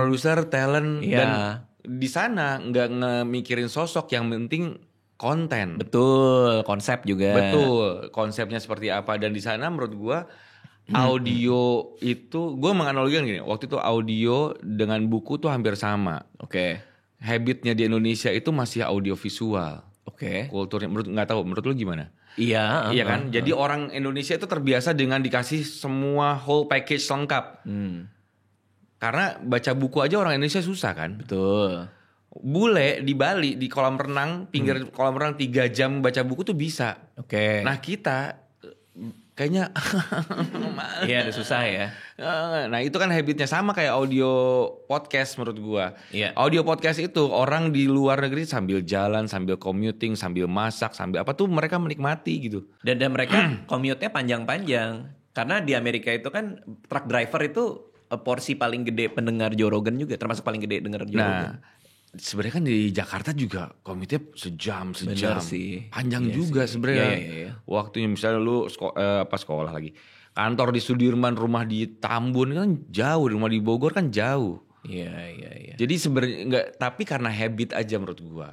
Iya. Dan di sana nggak ngemikirin sosok, yang penting konten. Betul, konsep juga. Betul, konsepnya seperti apa. Dan di sana menurut gue audio itu, gue menganalogikan gini, waktu itu audio dengan buku tuh hampir sama. Oke. Habitnya di Indonesia itu masih audio visual. Oke. Kulturnya nggak tahu, menurut lu gimana? Iya. Iya kan? Jadi orang Indonesia itu terbiasa dengan dikasih semua whole package lengkap. Karena baca buku aja orang Indonesia susah kan? Betul. Bule di Bali di kolam renang, pinggir kolam renang 3 jam baca buku tuh bisa. Oke. Nah kita kayaknya Iya udah susah ya. Nah itu kan habitnya sama kayak audio podcast menurut gua. Iya. Audio podcast itu orang di luar negeri sambil jalan, sambil commuting, sambil masak, sambil apa tuh mereka menikmati gitu. Dan mereka commute-nya panjang-panjang. Karena di Amerika itu kan truck driver itu porsi paling gede pendengar Joe Rogan juga, termasuk paling gede dengar Joe Rogan. Sebenarnya kan di Jakarta juga commute-nya sejam. Bener sih. Panjang Iya juga sih. sebenarnya. Iya. Waktunya misalnya lu sekolah lagi. Kantor di Sudirman, rumah di Tambun kan jauh, rumah di Bogor kan jauh. Iya. Jadi sebenarnya enggak, tapi karena habit aja menurut gua.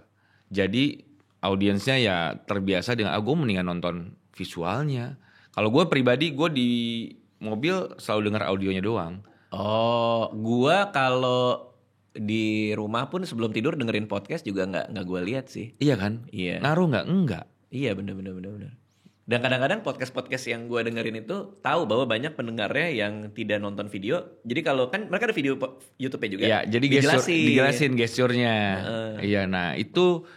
Jadi audiensnya ya terbiasa dengan gua mendingan nonton visualnya. Kalau gua pribadi, gua di mobil selalu dengar audionya doang. Oh, gua kalau di rumah pun sebelum tidur dengerin podcast juga nggak gue lihat sih. Iya kan? Iya. Ngaruh nggak? Enggak. Iya bener. Dan kadang-kadang podcast yang gue dengerin itu tahu bahwa banyak pendengarnya yang tidak nonton video. Jadi kalau kan mereka ada video YouTube-nya juga. Iya, jadi dijelasin gesturnya. Iya, nah itu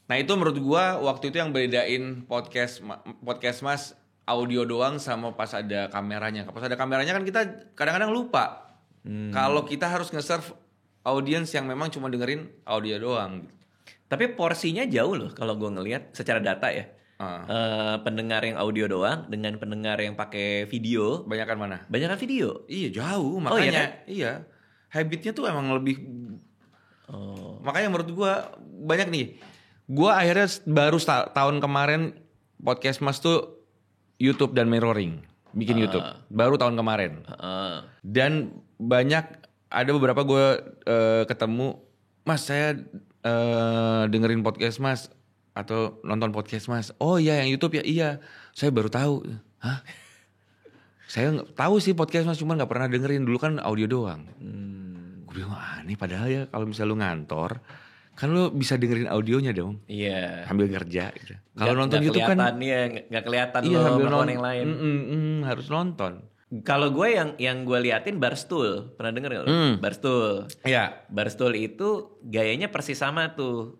menurut gua waktu itu yang bedain podcast Mas audio doang sama pas ada kameranya. Pas ada kameranya kan kita kadang-kadang lupa. Kalau kita harus nge-serve audiens yang memang cuma dengerin audio doang. Tapi porsinya jauh loh kalau gue ngelihat secara data ya. Pendengar yang audio doang dengan pendengar yang pakai video. Banyakan mana? Banyakan video. Iya jauh, makanya. Oh, iya, kan? Iya. Habitnya tuh emang lebih. Makanya menurut gue banyak nih. Gue akhirnya baru tahun kemarin podcast Mas tuh YouTube dan mirroring. Bikin YouTube. Baru tahun kemarin. Dan banyak. Ada beberapa gue ketemu, Mas saya dengerin podcast Mas atau nonton podcast Mas. Oh iya yang YouTube ya, iya. Saya baru tahu. Hah? Saya nggak tahu sih podcast Mas, cuma nggak pernah dengerin, dulu kan audio doang. Gue bilang aneh, padahal ya kalau misalnya lu ngantor, kan lu bisa dengerin audionya dong. Iya. Sambil kerja. Gitu. Kalau nonton YouTube kan, nggak kelihatan iya, lo melakukan yang lain. Harus nonton. Kalau gue yang gue liatin Barstool, pernah denger gak lo? Barstool. Iya. Barstool itu gayanya persis sama tuh.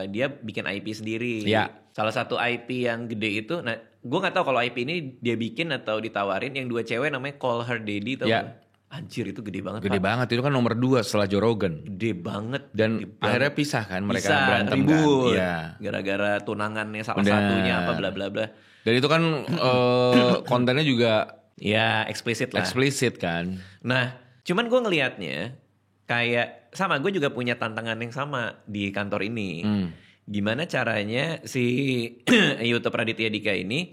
Dia bikin IP sendiri. Iya. Salah satu IP yang gede itu, nah gue nggak tahu kalau IP ini dia bikin atau ditawarin. Yang 2 cewek namanya Call Her Daddy, tau Iya. gak? Anjir itu gede banget. Gede banget, itu kan nomor 2 setelah Joe Rogan. Gede banget. Dan akhirnya pisah kan, mereka Bisa, berantem ribut. kan. Iya. Gara-gara tunangannya salah satunya apa bla bla bla. Dan itu kan kontennya juga Ya eksplisit lah. eksplisit kan. Nah, cuman gue ngelihatnya kayak sama, gue juga punya tantangan yang sama di kantor ini. Gimana caranya si YouTube Raditya Dika ini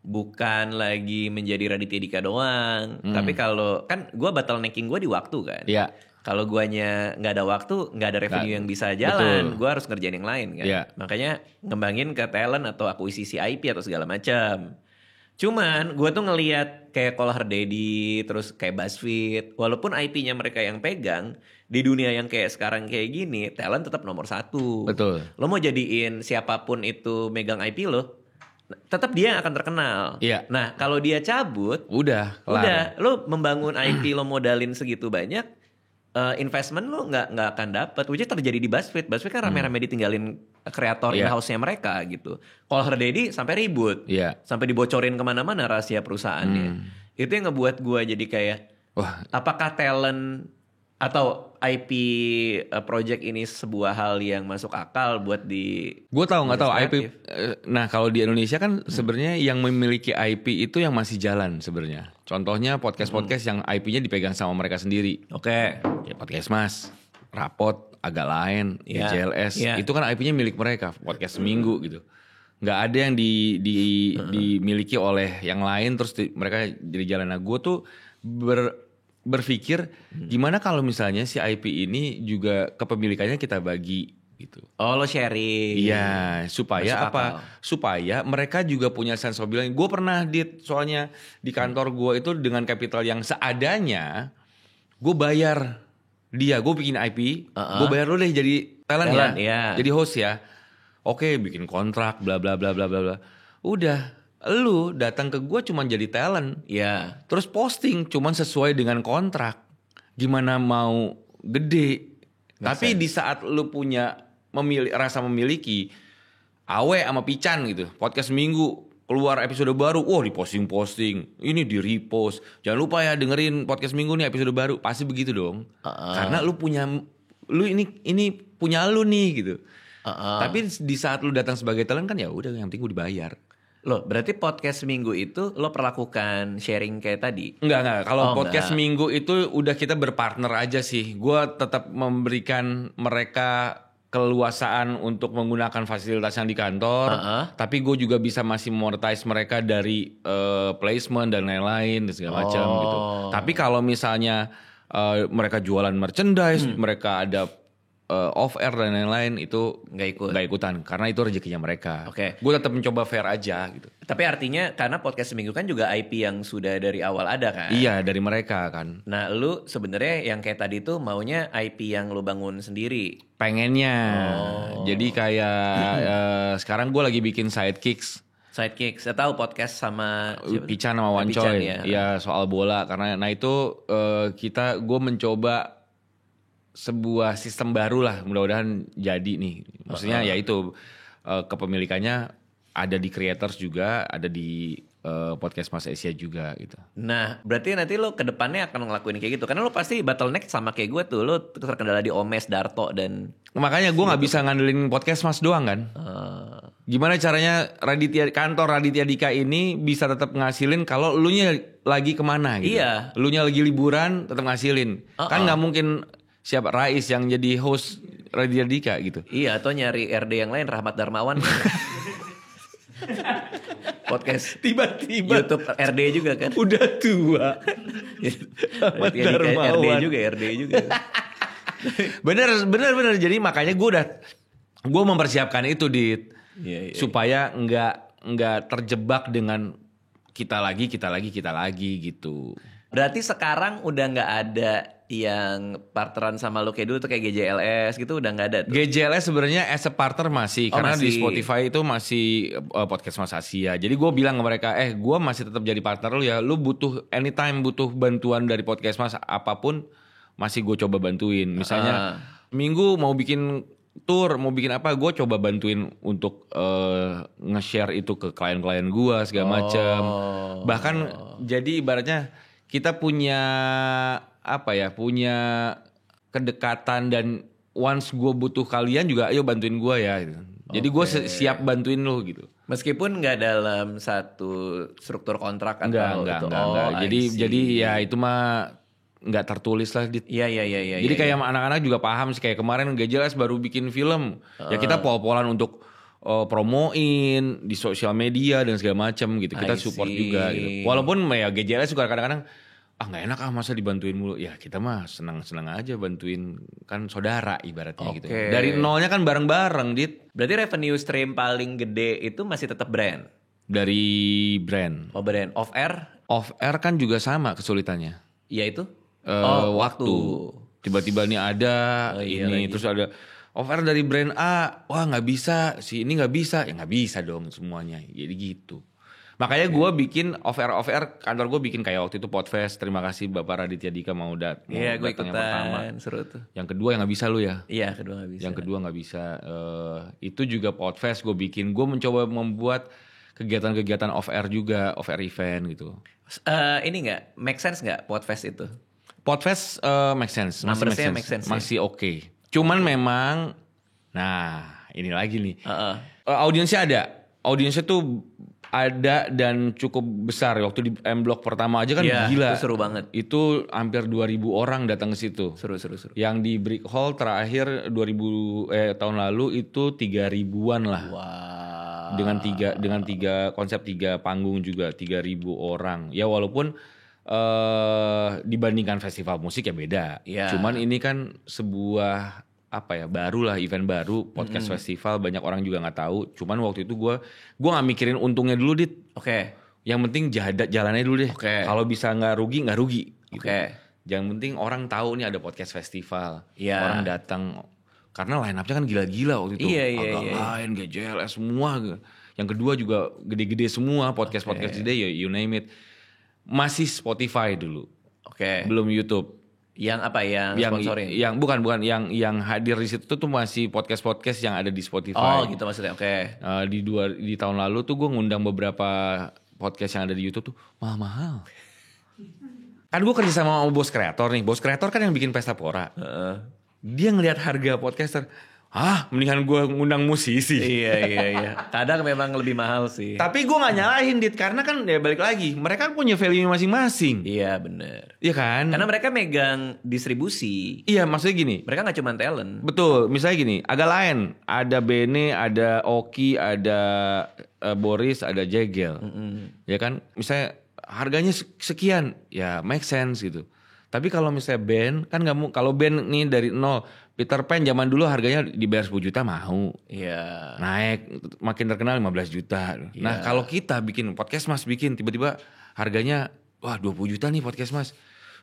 bukan lagi menjadi Raditya Dika doang, tapi kalau kan gue bottlenecking gue di waktu kan. Iya. Kalau guanya nggak ada waktu, nggak ada revenue yang bisa jalan, gua harus ngerjain yang lain kan. Iya. Makanya ngembangin ke talent atau akuisisi IP atau segala macam. Cuman gue tuh ngelihat kayak Call Her Daddy, terus kayak BuzzFeed, walaupun IP-nya mereka yang pegang, di dunia yang kayak sekarang kayak gini, talent tetap nomor 1. Betul. Lo mau jadiin siapapun itu megang IP lo, tetap dia yang akan terkenal. Iya. Nah kalau dia cabut, Udah, kelar. udah lo membangun IP lo modalin segitu banyak, investment lo nggak akan dapat. Which is terjadi di BuzzFeed. BuzzFeed kan rame-rame ditinggalin kreator in-house-nya mereka gitu. Call Her Daddy sampai ribut, sampai dibocorin kemana-mana rahasia perusahaannya. Itu yang ngebuat gue jadi kayak, apakah talent atau IP project ini sebuah hal yang masuk akal buat di? Gue nggak tahu IP. Nah kalau di Indonesia kan sebenarnya yang memiliki IP itu yang masih jalan sebenarnya. Contohnya podcast yang IP-nya dipegang sama mereka sendiri. Oke. Ya podcast Mas, Rapot, Agak Lain, GJLS. Itu kan IP-nya milik mereka. Podcast Seminggu gitu. Nggak ada yang dimiliki oleh yang lain terus mereka jadi jalan. Nah gue tuh berpikir gimana kalau misalnya si IP ini juga kepemilikannya kita bagi gitu. Oh lo sharing. Iya, supaya apa? Supaya mereka juga punya sense of belonging. Gue pernah soalnya di kantor gue itu dengan kapital yang seadanya, gue bayar dia, gue bikin IP, gue bayar lu deh jadi talent ya, jadi host ya. Oke, bikin kontrak, bla bla bla bla bla. Udah, lu datang ke gue cuman jadi talent, ya. Terus posting cuman sesuai dengan kontrak. Gimana mau gede? Tapi di saat lu punya rasa memiliki, Awe sama Pican gitu, podcast Seminggu keluar episode baru, diposting-posting, ini di repost. Jangan lupa ya dengerin podcast Minggu nih episode baru, pasti begitu dong. Karena lu ini punya lu nih gitu. Tapi di saat lu datang sebagai talent kan ya udah yang penting gue dibayar. Loh, berarti podcast Minggu itu lo perlakukan sharing kayak tadi? Enggak. Kalau podcast Minggu itu udah kita berpartner aja sih. Gue tetap memberikan mereka keluasaan untuk menggunakan fasilitas yang di kantor, tapi gue juga bisa masih monetize mereka dari placement dan lain-lain dan segala macam gitu. Tapi kalau misalnya mereka jualan merchandise, mereka ada off air dan lain-lain, itu nggak ikutan karena itu rezekinya mereka. Gue tetap mencoba fair aja gitu. Tapi artinya karena podcast Seminggu kan juga IP yang sudah dari awal ada kan? Iya, dari mereka kan. Nah lu sebenarnya yang kayak tadi tuh maunya IP yang lu bangun sendiri? Pengennya. Jadi kayak sekarang gue lagi bikin Sidekicks. Saya tahu podcast sama Pican sama Wancoy. Ya soal bola karena itu gue mencoba sebuah sistem baru lah, mudah-mudahan jadi nih. Maksudnya ya itu kepemilikannya ada di creators juga, ada di podcast Mas Asia juga gitu. Nah, berarti nanti lo ke depannya akan ngelakuin kayak gitu. Karena lo pasti bottleneck sama kayak gue tuh. Lo terkendala di Omes, Darto, dan... Makanya gue gak bisa ngandelin podcast Mas doang kan. Gimana caranya kantor Raditya Dika ini bisa tetap ngasilin kalau elunya lagi kemana gitu. Iya. Elunya lagi liburan tetap ngasilin. Kan gak mungkin siapa Rais yang jadi host Raditya Dika gitu. Iya, atau nyari RD yang lain, Rahmat Darmawan. Podcast tiba-tiba YouTube RD juga kan. Udah tua. Rahmat Darmawan. RD juga. Bener. Jadi makanya gue mempersiapkan itu Dit. Supaya nggak terjebak dengan kita lagi gitu. Berarti sekarang udah nggak ada yang partneran sama lo kayak dulu tuh kayak GJLS gitu, udah nggak ada tuh? GJLS sebenarnya as a partner masih, karena di Spotify itu masih podcast Mas Asia. Jadi gue bilang ke mereka, gue masih tetap jadi partner lo ya. Lu anytime butuh bantuan dari podcast Mas apapun, masih gue coba bantuin. Misalnya Minggu mau bikin tour, mau bikin apa, gue coba bantuin untuk nge-share itu ke klien-klien gue segala macam. Bahkan jadi ibaratnya kita punya punya kedekatan, dan once gue butuh kalian juga ayo bantuin gue ya gitu. Jadi gue siap bantuin lo gitu. Meskipun nggak dalam satu struktur kontrak atau enggak. Jadi ya itu mah nggak tertulis lah. Iya. Jadi kayak anak-anak juga paham sih, kayak kemarin GJLS baru bikin film. Ya kita pol-polan untuk promoin di sosial media dan segala macam gitu. Kita support juga gitu. Walaupun ya GJLS juga kadang-kadang nggak enak masa dibantuin mulu. Ya kita mah senang-senang aja bantuin, kan saudara ibaratnya gitu. Dari nolnya kan bareng-bareng, Dit. Berarti revenue stream paling gede itu masih tetap brand? Dari brand. Oh brand. Off air? Off air kan juga sama kesulitannya. Iya itu? Waktu. Tiba-tiba nih ada ini lagi. Terus ada off air dari brand A, wah nggak bisa, si ini nggak bisa, ya nggak bisa dong semuanya. Jadi gitu. Makanya gue bikin off air kantor gue bikin kayak waktu itu Podfest. Terima kasih Bapak Raditya Dika mau datang. Iya gue ikutan. Yang pertama. Seru tuh. Yang kedua yang nggak bisa lu ya? Iya kedua nggak bisa. Yang kedua nggak bisa. Itu juga Podfest gue bikin. Gue mencoba membuat kegiatan-kegiatan off air juga, off air event gitu. Ini nggak make sense nggak Podfest itu? Podfest make sense. Masih make sense. Masih oke. Cuman memang, nah ini lagi nih. Audiensnya ada. Audiensnya tuh ada dan cukup besar. Waktu di M Block pertama aja kan gila. Itu seru banget. Itu hampir 2.000 orang datang ke situ. Seru. Yang di Brick Hall terakhir tahun lalu itu 3.000-an lah. Wow. Dengan tiga konsep 3 panggung juga 3.000 orang. Ya walaupun dibandingkan festival musik ya beda. Yeah. Cuman ini kan sebuah barulah event baru, podcast festival, banyak orang juga nggak tahu. Cuman waktu itu gue nggak mikirin untungnya dulu, Dit. Oke. Yang penting jalannya dulu deh. Kalau bisa nggak rugi gitu. Yang penting orang tahu nih ada podcast festival. Orang datang karena line up-nya kan gila-gila waktu itu. Agak lain, GJLS semua. Yang kedua juga gede-gede semua podcast gede, you name it. Masih Spotify dulu. Belum YouTube. Yang sponsorin? Yang bukan yang hadir di situ tuh masih podcast yang ada di Spotify. Oh gitu maksudnya. Di tahun lalu tuh gue ngundang beberapa podcast yang ada di YouTube tuh mahal-mahal. Kan gue kerja sama bos kreator nih. Bos kreator kan yang bikin Pesta Pora. Dia ngelihat harga podcaster. Mendingan gue ngundang musisi. Iya. Kadang memang lebih mahal sih. Tapi gue gak nyalahin, Dit. Karena kan ya balik lagi. Mereka punya value masing-masing. Iya bener. Iya kan? Karena mereka megang distribusi. Iya maksudnya gini. Mereka gak cuma talent. Betul. Misalnya gini. Agak lain. Ada Bene, ada Oki, ada Boris, ada Jegel. Ya kan? Misalnya harganya sekian. Ya make sense gitu. Tapi kalau misalnya band. Kan gak mau. Kalau band nih dari nol. Peter Pan zaman dulu harganya dibayar 10 juta mau. Iya. Naik makin terkenal 15 juta. Nah kalau kita bikin podcast mas tiba-tiba harganya 20 juta nih podcast mas.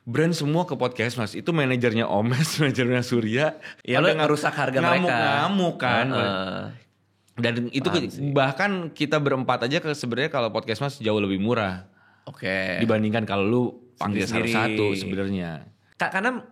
Brand semua ke podcast mas. Itu manajernya Omes, manajernya Surya. Ya lo ngerusak harga mereka. Ngamuk kan. Dan itu bahkan kita berempat aja sebenarnya kalau podcast mas jauh lebih murah. Dibandingkan kalau lu panggil satu-satu sebenarnya. Karena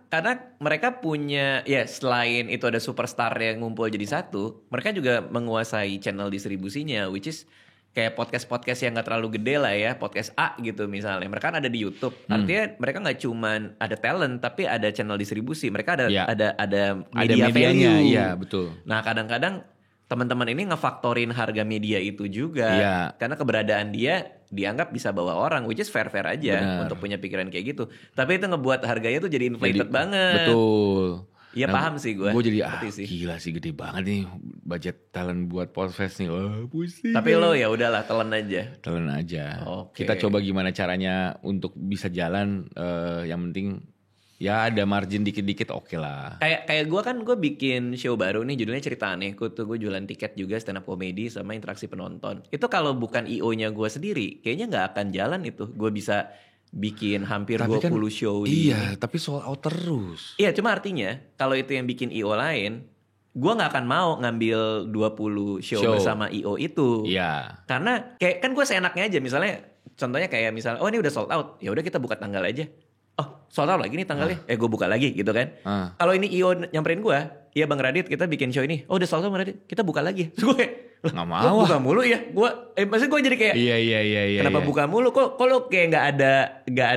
mereka punya selain itu ada superstar yang ngumpul jadi satu, mereka juga menguasai channel distribusinya, which is kayak podcast yang nggak terlalu gede lah ya, podcast A gitu misalnya. Mereka kan ada di YouTube, artinya mereka nggak cuman ada talent tapi ada channel distribusi, mereka ada media value. Iya betul. Nah kadang-kadang teman-teman ini ngefaktorin harga media itu juga, karena keberadaan dia dianggap bisa bawa orang, which is fair aja untuk punya pikiran kayak gitu. Tapi itu ngebuat harganya tuh jadi inflated banget. Betul. Iya paham sih gue. Gue jadi gila sih gede banget nih budget talent buat Podfest nih. Pusing. Tapi lo ya udahlah telan aja. Kita coba gimana caranya untuk bisa jalan. Yang penting ya ada margin dikit-dikit oke lah. Kayak gue bikin show baru nih judulnya Cerita Aneh. Tuh gue jualan tiket juga stand up comedy sama interaksi penonton. Itu kalau bukan IO-nya gue sendiri kayaknya gak akan jalan itu. Gue bisa bikin hampir tapi 20 show. Iya tapi sold out terus. Iya cuma artinya kalau itu yang bikin IO lain, gue gak akan mau ngambil 20 show bersama IO itu. Iya. Karena kayak kan gue seenaknya aja, misalnya contohnya kayak misalnya ini udah sold out, ya udah kita buka tanggal aja. Sold out lagi nih tanggalnya. Gue buka lagi gitu kan. Kalau ini IO nyamperin gue, iya Bang Radit kita bikin show ini. Udah sold out Bang Radit, kita buka lagi. Terus gue kayak, nggak mau. Buka mulu ya. Maksudnya gue jadi kayak, iya. Kenapa buka mulu? Kok lo kayak nggak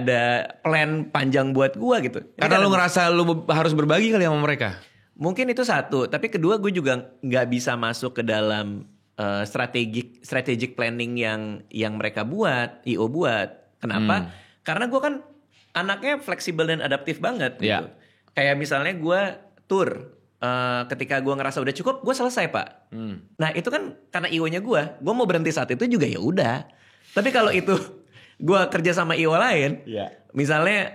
ada plan panjang buat gue gitu. Karena lo ngerasa lo harus berbagi kali sama mereka. Mungkin itu satu. Tapi kedua gue juga nggak bisa masuk ke dalam strategic planning yang mereka buat, IO buat. Kenapa? Karena gue kan anaknya fleksibel dan adaptif banget gitu. Kayak misalnya gue tour, ketika gue ngerasa udah cukup, gue selesai pak. Nah itu kan karena IO-nya gue mau berhenti saat itu juga ya udah. Tapi kalau itu gue kerja sama IO lain, misalnya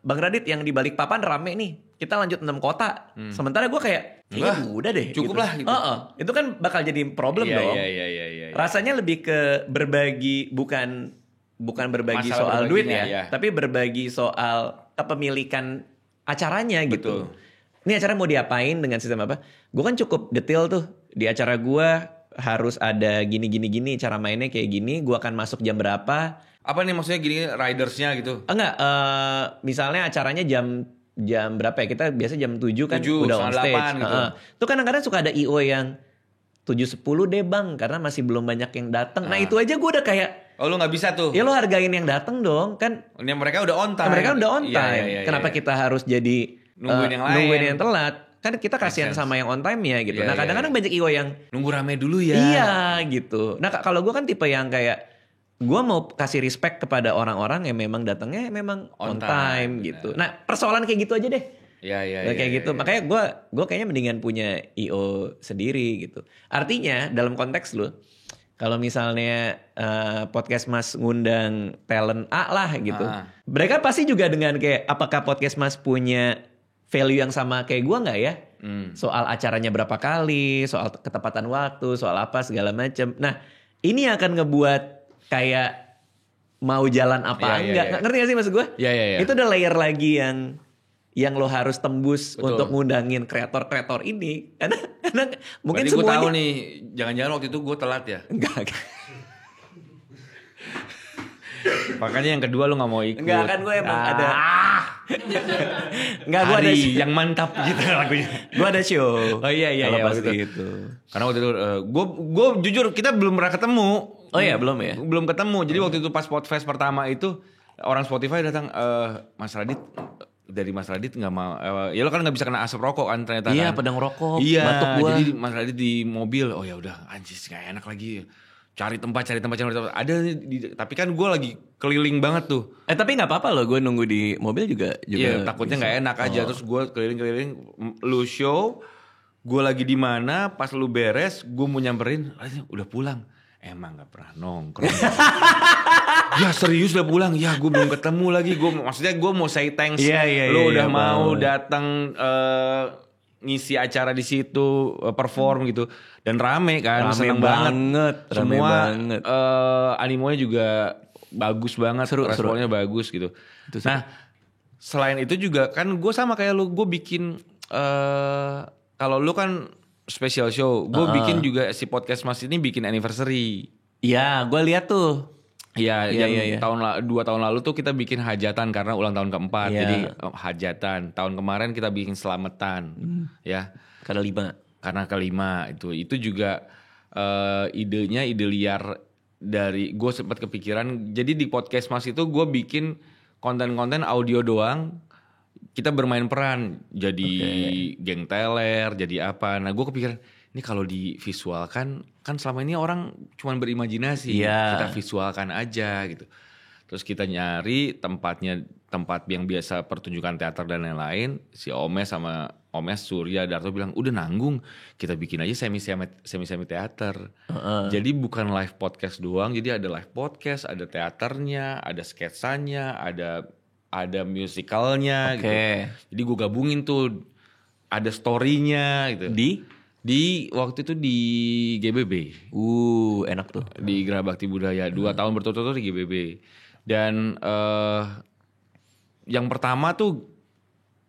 Bang Radit yang di Balikpapan rame nih, kita lanjut 6 kota. Sementara gue kayak kayaknya udah deh. Cukup gitu. lah gitu. Itu kan bakal jadi problem dong. Iya. Rasanya lebih ke berbagi, bukan berbagi Masalah soal duit berbaginya, ya, ya. tapi berbagi soal kepemilikan acaranya gitu. Betul. Ini acara mau diapain dengan sistem apa? Gue kan cukup detail tuh di acara gue harus ada gini cara mainnya kayak gini. Gue akan masuk jam berapa? Apa nih maksudnya gini ridersnya gitu? Enggak, misalnya acaranya jam berapa ya? Kita biasa jam 7 kan 7, udah on stage. 8 gitu. Tuh kadang-kadang suka ada IO yang 7.10 deh bang, karena masih belum banyak yang datang. Nah itu aja gue udah kayak, Oh lu nggak bisa tuh? ya lo hargain yang datang dong kan. Ini mereka udah on time. Mereka udah on Iya, time. iya, Kenapa iya. kita harus jadi Nungguin yang lain. nungguin yang telat? Kan kita kasihan sense. sama yang on time ya gitu. Iya, Nah kadang-kadang iya. banyak IO yang Nunggu rame dulu ya. iya gitu. Nah kalau gue kan tipe yang kayak gue mau kasih respect kepada orang-orang yang memang datangnya memang on On time time, gitu. Nah persoalan kayak gitu aja deh. Iya. Kayak gitu. Makanya gue kayaknya mendingan punya IO sendiri gitu. Artinya dalam konteks lu, kalau misalnya podcast Mas ngundang talent A lah gitu, mereka pasti juga dengan kayak apakah podcast Mas punya value yang sama kayak gue nggak ya? Soal acaranya berapa kali, soal ketepatan waktu, soal apa segala macam. Nah ini akan ngebuat kayak mau jalan apa Iya, enggak. iya. Ngerti gak sih maksud gue? Iya. Itu udah layer lagi yang lo harus tembus Betul. untuk ngundangin kreator-kreator ini. Karena mungkin Berarti gue semuanya... tahu nih, jangan-jangan waktu itu gue telat ya. Enggak. Makanya yang kedua lu gak mau ikut. Enggak kan gue emang ada... Enggak gue ada... Hari yang mantap gitu lagunya. Gue ada show. Oh iya Kalau pas waktu itu. Karena waktu itu gue jujur kita belum pernah ketemu. Oh iya belum ya? Belum ketemu. Jadi waktu itu pas Podfest pertama itu orang Spotify datang, Mas Radit, dari Mas Radit nggak mau, ya lo kan nggak bisa kena asap rokok kan ternyata. Iya kan? pedang rokok. Iya. Batuk gua. Jadi Mas Radit di mobil, oh ya udah anjis nggak enak lagi. Cari tempat. Ada tapi kan gue lagi keliling banget tuh. Tapi nggak apa-apa loh, gue nunggu di mobil juga. Iya takutnya nggak enak aja. Terus gue keliling, lu show, gue lagi di mana, pas lu beres, gue mau nyamperin, udah pulang. Emang nggak pernah nongkrong. Ya serius udah pulang. Ya gue belum ketemu lagi. Maksudnya gue mau say thanks. Lu udah mau datang ngisi acara di situ, perform gitu. Dan rame kan, Rame seneng banget. Semua animonya juga bagus banget, responnya bagus gitu. Nah, selain itu juga kan gue sama kayak lu, gue bikin kalau lu kan special show, gue bikin juga si podcast Mas ini bikin anniversary. Iya, gue lihat tuh. Iya, Iya. 2 tahun lalu tuh kita bikin hajatan karena ulang tahun keempat. Iya. Jadi hajatan. Tahun kemarin kita bikin selamatan, ya. Karena kelima itu juga idenya ide liar dari gue sempat kepikiran. Jadi di podcast Mas itu gue bikin konten-konten audio doang. Kita bermain peran, jadi geng teler, jadi apa. Nah gue kepikiran, ini kalau divisualkan, kan selama ini orang cuma berimajinasi. Kita visualkan aja gitu. Terus kita nyari tempat yang biasa pertunjukan teater dan lain-lain. Si Omes sama Surya Darto bilang, udah nanggung, kita bikin aja semi teater. Jadi bukan live podcast doang, jadi ada live podcast, ada teaternya, ada sketsanya, ada musicalnya gitu. Jadi gue gabungin tuh, ada storynya gitu. Di waktu itu di GBB. Enak tuh. Di Geraha Bakti Budaya 2 tahun berturut-turut di GBB. Dan yang pertama tuh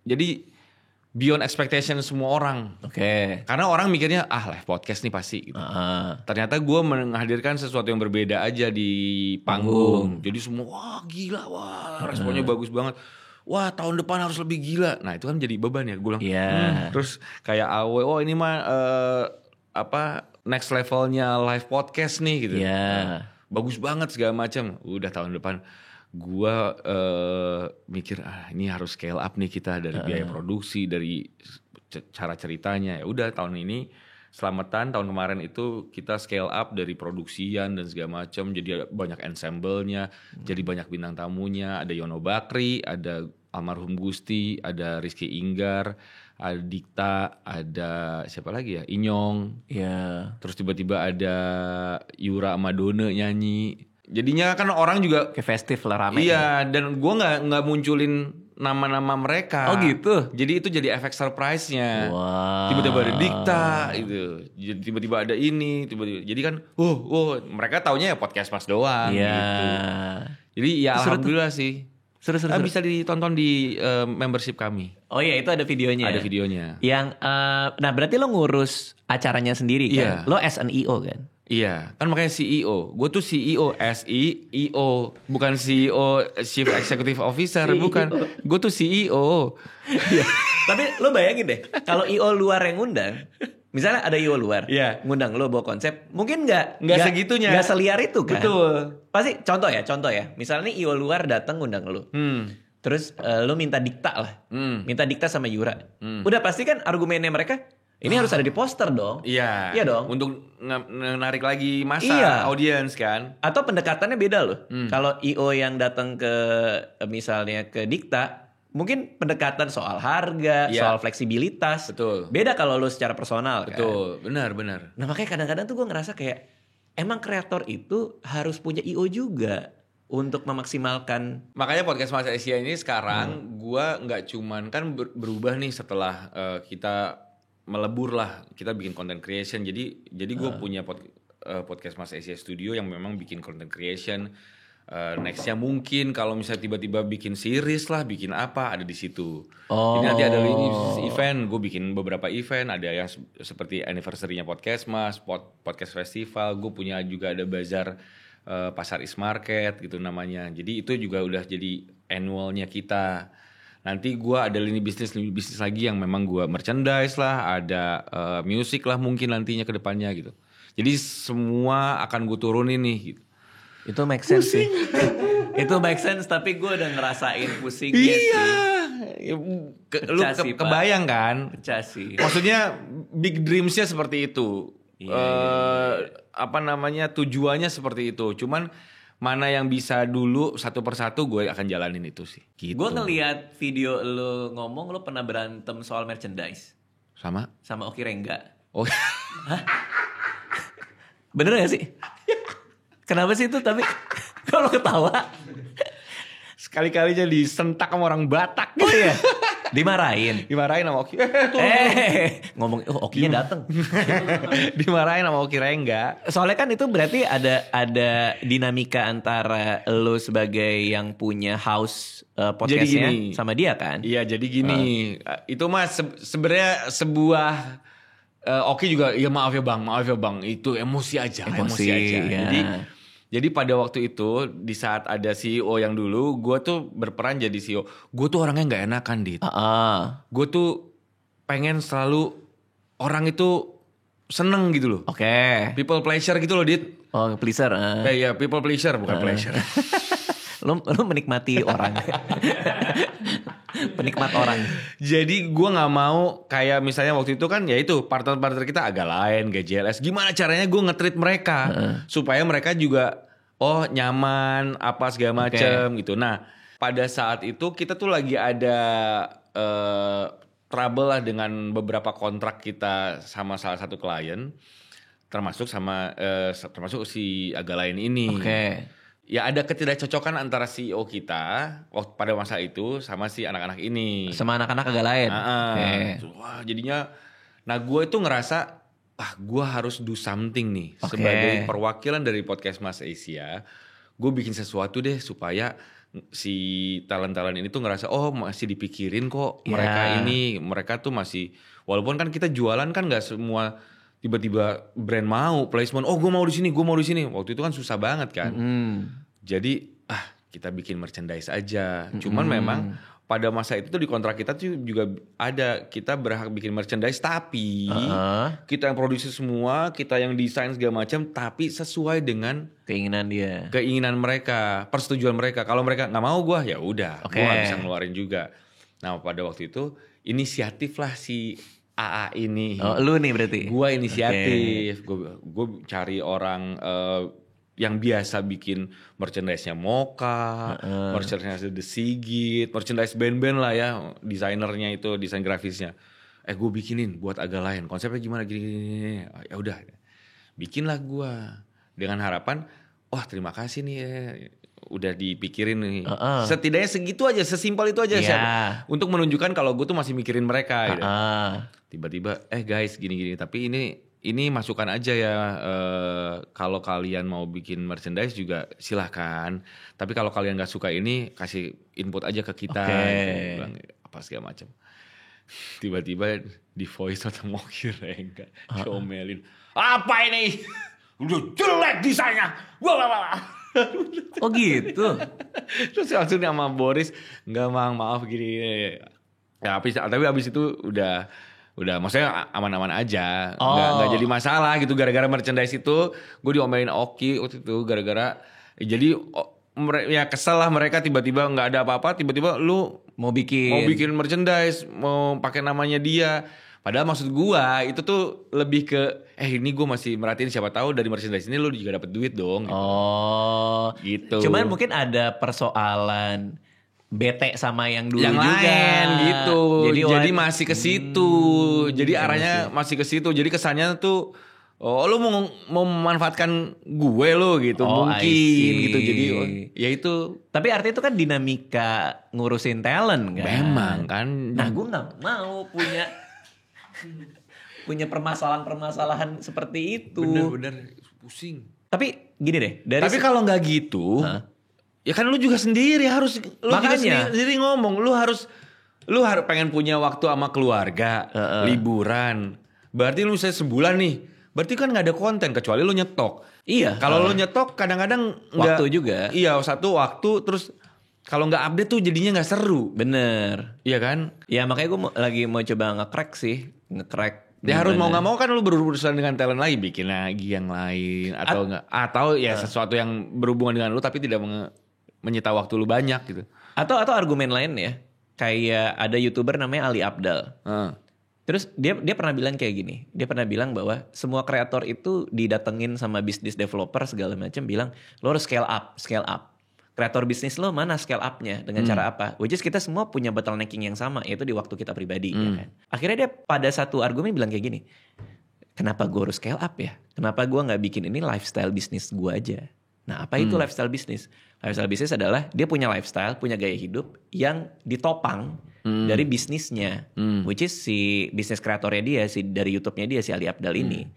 jadi beyond expectation semua orang. Karena orang mikirnya live podcast nih pasti gitu. Ternyata gue menghadirkan sesuatu yang berbeda aja di panggung. Jadi semua wah gila, responnya bagus banget. Wah tahun depan harus lebih gila. Nah itu kan jadi beban ya. Gue bilang terus kayak Awe, ini mah next levelnya live podcast nih gitu. Bagus banget segala macam. Udah tahun depan gue mikir ini harus scale up nih kita dari biaya produksi, dari cara ceritanya. Ya udah tahun ini selamatan, tahun kemarin itu kita scale up dari produksian dan segala macam. Jadi banyak ensemble-nya, jadi banyak bintang tamunya. Ada Yono Bakri, ada almarhum Gusti, ada Rizky Inggar, ada Dikta, ada siapa lagi ya? Inyong. Terus tiba-tiba ada Yura Madone nyanyi. Jadinya kan orang juga Kayak festif lah, rame. iya, dan gue nggak munculin nama-nama mereka. Oh gitu? Jadi itu jadi efek surprise-nya. Wah. Tiba-tiba ada Dikta gitu. Jadi tiba-tiba ada ini, tiba-tiba. Jadi kan, mereka taunya ya podcast Mas doang Iya. gitu. Jadi ya Seru alhamdulillah sih. Seru. Bisa ditonton di membership kami. Oh iya, itu ada videonya. Ada videonya. Yang nah berarti lo ngurus acaranya sendiri kan? Iya. Lo as an EO kan? Iya, kan makanya CEO. Gue tuh CEO, SEO, bukan CEO, Chief Executive Officer, bukan. Gue tuh CEO. Iya. Tapi lo bayangin deh, kalau IO luar yang ngundang, misalnya ada IO luar, Iya. ngundang lo bawa konsep, mungkin nggak segitunya. nggak seliar itu kan? Betul. Pasti contoh ya, misalnya nih IO luar datang ngundang lo, terus lo minta dikta lah, minta dikta sama Yura, udah pasti kan argumennya mereka, ini harus ada di poster dong, Iya. Iya dong. Untuk menarik lagi masa, Iya. audiens kan. Atau pendekatannya beda loh. Kalau IO yang datang ke misalnya ke dikta, mungkin pendekatan soal harga, Iya. soal fleksibilitas. Betul. Beda kalau lo secara personal kan. Betul, benar. Nah makanya kadang-kadang tuh gue ngerasa kayak emang kreator itu harus punya IO juga untuk memaksimalkan. Makanya podcast Mas Asia ini sekarang gua nggak cuman kan berubah nih setelah kita melebur lah, kita bikin content creation. Jadi gue punya podcast Mas Asia Studio yang memang bikin content creation. Nextnya mungkin kalau misalnya tiba-tiba bikin series lah, bikin apa, ada di situ. Jadi nanti ada event, gue bikin beberapa event, ada yang seperti anniversary-nya podcast Mas, podcast festival, gue punya juga ada bazar pasar East Market gitu namanya. Jadi itu juga udah jadi annualnya kita. Nanti gue ada lini bisnis lagi yang memang gue merchandise lah, ada music lah mungkin nantinya ke depannya gitu. Jadi semua akan gue turunin nih gitu. Itu make sense sih. Itu make sense, tapi gue udah ngerasain pusingnya sih. Lu Pecah sih, Pak. kebayang kan? Pecah sih. Maksudnya big dreams-nya seperti itu. Apa namanya, tujuannya seperti itu. Cuman mana yang bisa dulu satu persatu gue akan jalanin itu sih. Gitu. Gue ngeliat video lo ngomong, lo pernah berantem soal merchandise Sama? sama Oki Rengga. Oh. Bener gak sih? Kenapa sih itu tapi kalau ketawa? Sekali-kalinya disentak sama orang Batak. Oh iya. Dimarahin. Dimarahin sama Oki. Ngomong Okinya dateng. Dimarahin sama Oki Rengga. Soalnya kan itu berarti ada dinamika antara lo sebagai yang punya house podcastnya Jadi gini. sama dia kan? Iya, jadi gini. Itu mas sebenarnya sebuah Oki juga ya maaf ya bang, itu emosi aja. Iya. Jadi pada waktu itu di saat ada CEO yang dulu, gue tuh berperan jadi CEO. Gue tuh orangnya nggak enakan Dit. Gue tuh pengen selalu orang itu seneng gitu loh. Oke. People pleasure gitu loh Dit. Oh pleaser. Ya people pleasure bukan pleasure. Lu menikmati orang. Penikmat orang. Jadi gue nggak mau kayak misalnya waktu itu kan ya itu partner-partner kita agak lain, GJLS. Gimana caranya gue nge-treat mereka supaya mereka juga nyaman apa segala macem gitu. Nah pada saat itu kita tuh lagi ada trouble lah dengan beberapa kontrak kita sama salah satu klien, termasuk si agak lain ini. Oke. Ya ada ketidakcocokan antara CEO kita waktu pada masa itu sama si anak-anak ini. Sama anak-anak agak lain. Wah jadinya, nah gue itu ngerasa, gue harus do something nih. Sebagai perwakilan dari podcast Mas Asia, gue bikin sesuatu deh supaya si talent-talent ini tuh ngerasa, masih dipikirin kok mereka ini. Mereka tuh masih, walaupun kan kita jualan kan gak semua tiba-tiba brand mau placement, gue mau di sini. Waktu itu kan susah banget kan. Jadi kita bikin merchandise aja. Cuman memang pada masa itu tuh di kontrak kita tuh juga ada kita berhak bikin merchandise, tapi kita yang produksi semua, kita yang desain segala macam, tapi sesuai dengan keinginan mereka, persetujuan mereka. Kalau mereka nggak mau ya udah, gue nggak bisa ngeluarin juga. Nah pada waktu itu inisiatif lah si AA ini. Lu nih berarti? Gue inisiatif, gue cari orang yang biasa bikin merchandise-nya Mocha, merchandise The Sigit, merchandise band-band lah ya, desainernya itu, desain grafisnya. Gue bikinin buat agak lain, konsepnya gimana gini. Ya udah, bikinlah gue dengan harapan wah terima kasih nih ya. Udah dipikirin nih. Heeh. Setidaknya segitu aja, sesimpel itu aja. Iya. Untuk menunjukkan kalau gue tuh masih mikirin mereka. Gitu. Ah. Tiba-tiba, guys gini-gini. Tapi ini masukan aja ya. Kalau kalian mau bikin merchandise juga silahkan. Tapi kalau kalian gak suka ini, kasih input aja ke kita. Oke. Gitu. Bilang apa segala macam. Tiba-tiba di voice atau mau enggak diomelin. Apa ini? Udah jelek desainnya. Oh gitu. Terus langsung sama Boris, enggak Mang, maaf gini. Ya tapi abis itu udah maksudnya aman-aman aja. Enggak jadi masalah gitu gara-gara merchandise itu. Gue diomelin Oki waktu itu gara-gara jadi ya kesel lah mereka tiba-tiba nggak ada apa-apa, tiba-tiba lu Mau bikin merchandise, mau pakai namanya dia. Padahal maksud gua itu tuh lebih ke ini gue masih merhatiin siapa tahu dari merchandise ini lu juga dapat duit dong. Gitu. Oh, gitu. Cuman mungkin ada persoalan bete sama yang dulu yang juga. lain gitu. Jadi wah, masih ke situ. Jadi arahnya masih ke situ. Jadi kesannya tuh lu mau memanfaatkan gue lo gitu mungkin gitu. Jadi ya itu. Tapi artinya itu kan dinamika ngurusin talent kan. Memang kan. Nah, gue nggak mau punya permasalahan seperti itu. Bener-bener pusing. Tapi gini deh, tapi kalau nggak gitu, ya kan lu juga sendiri harus, Makanya. sendiri ngomong, lu harus pengen punya waktu sama keluarga, liburan. Berarti lu misalnya sebulan nih, berarti kan nggak ada konten kecuali lu nyetok. Iya. Kalau lu nyetok kadang-kadang nggak. Waktu juga. Iya, satu waktu terus. Kalau nggak update tuh jadinya nggak seru. Bener. Iya kan? Ya makanya gue lagi mau coba nge-crack sih. Nge-crack. Ya harus mau nggak mau kan lu berurusan dengan talent lagi. Bikin lagi yang lain. Atau nggak. Atau ya sesuatu yang berhubungan dengan lu tapi tidak menyita waktu lu banyak gitu. Atau argumen lain ya. Kayak ada YouTuber namanya Ali Abdal. Terus dia pernah bilang kayak gini. Dia pernah bilang bahwa semua kreator itu didatengin sama bisnis developer segala macam. Bilang lo harus scale up. Kreator bisnis lo mana scale up-nya dengan cara apa? Which is kita semua punya bottlenecking yang sama, yaitu di waktu kita pribadi. Ya kan? Akhirnya dia pada satu argumen bilang kayak gini, kenapa gue harus scale up ya? Kenapa gue gak bikin ini lifestyle bisnis gue aja? Nah apa itu lifestyle bisnis? Lifestyle bisnis adalah dia punya lifestyle, punya gaya hidup yang ditopang dari bisnisnya. Which is si bisnis kreatornya dia, dari YouTube-nya dia, si Ali Abdal ini.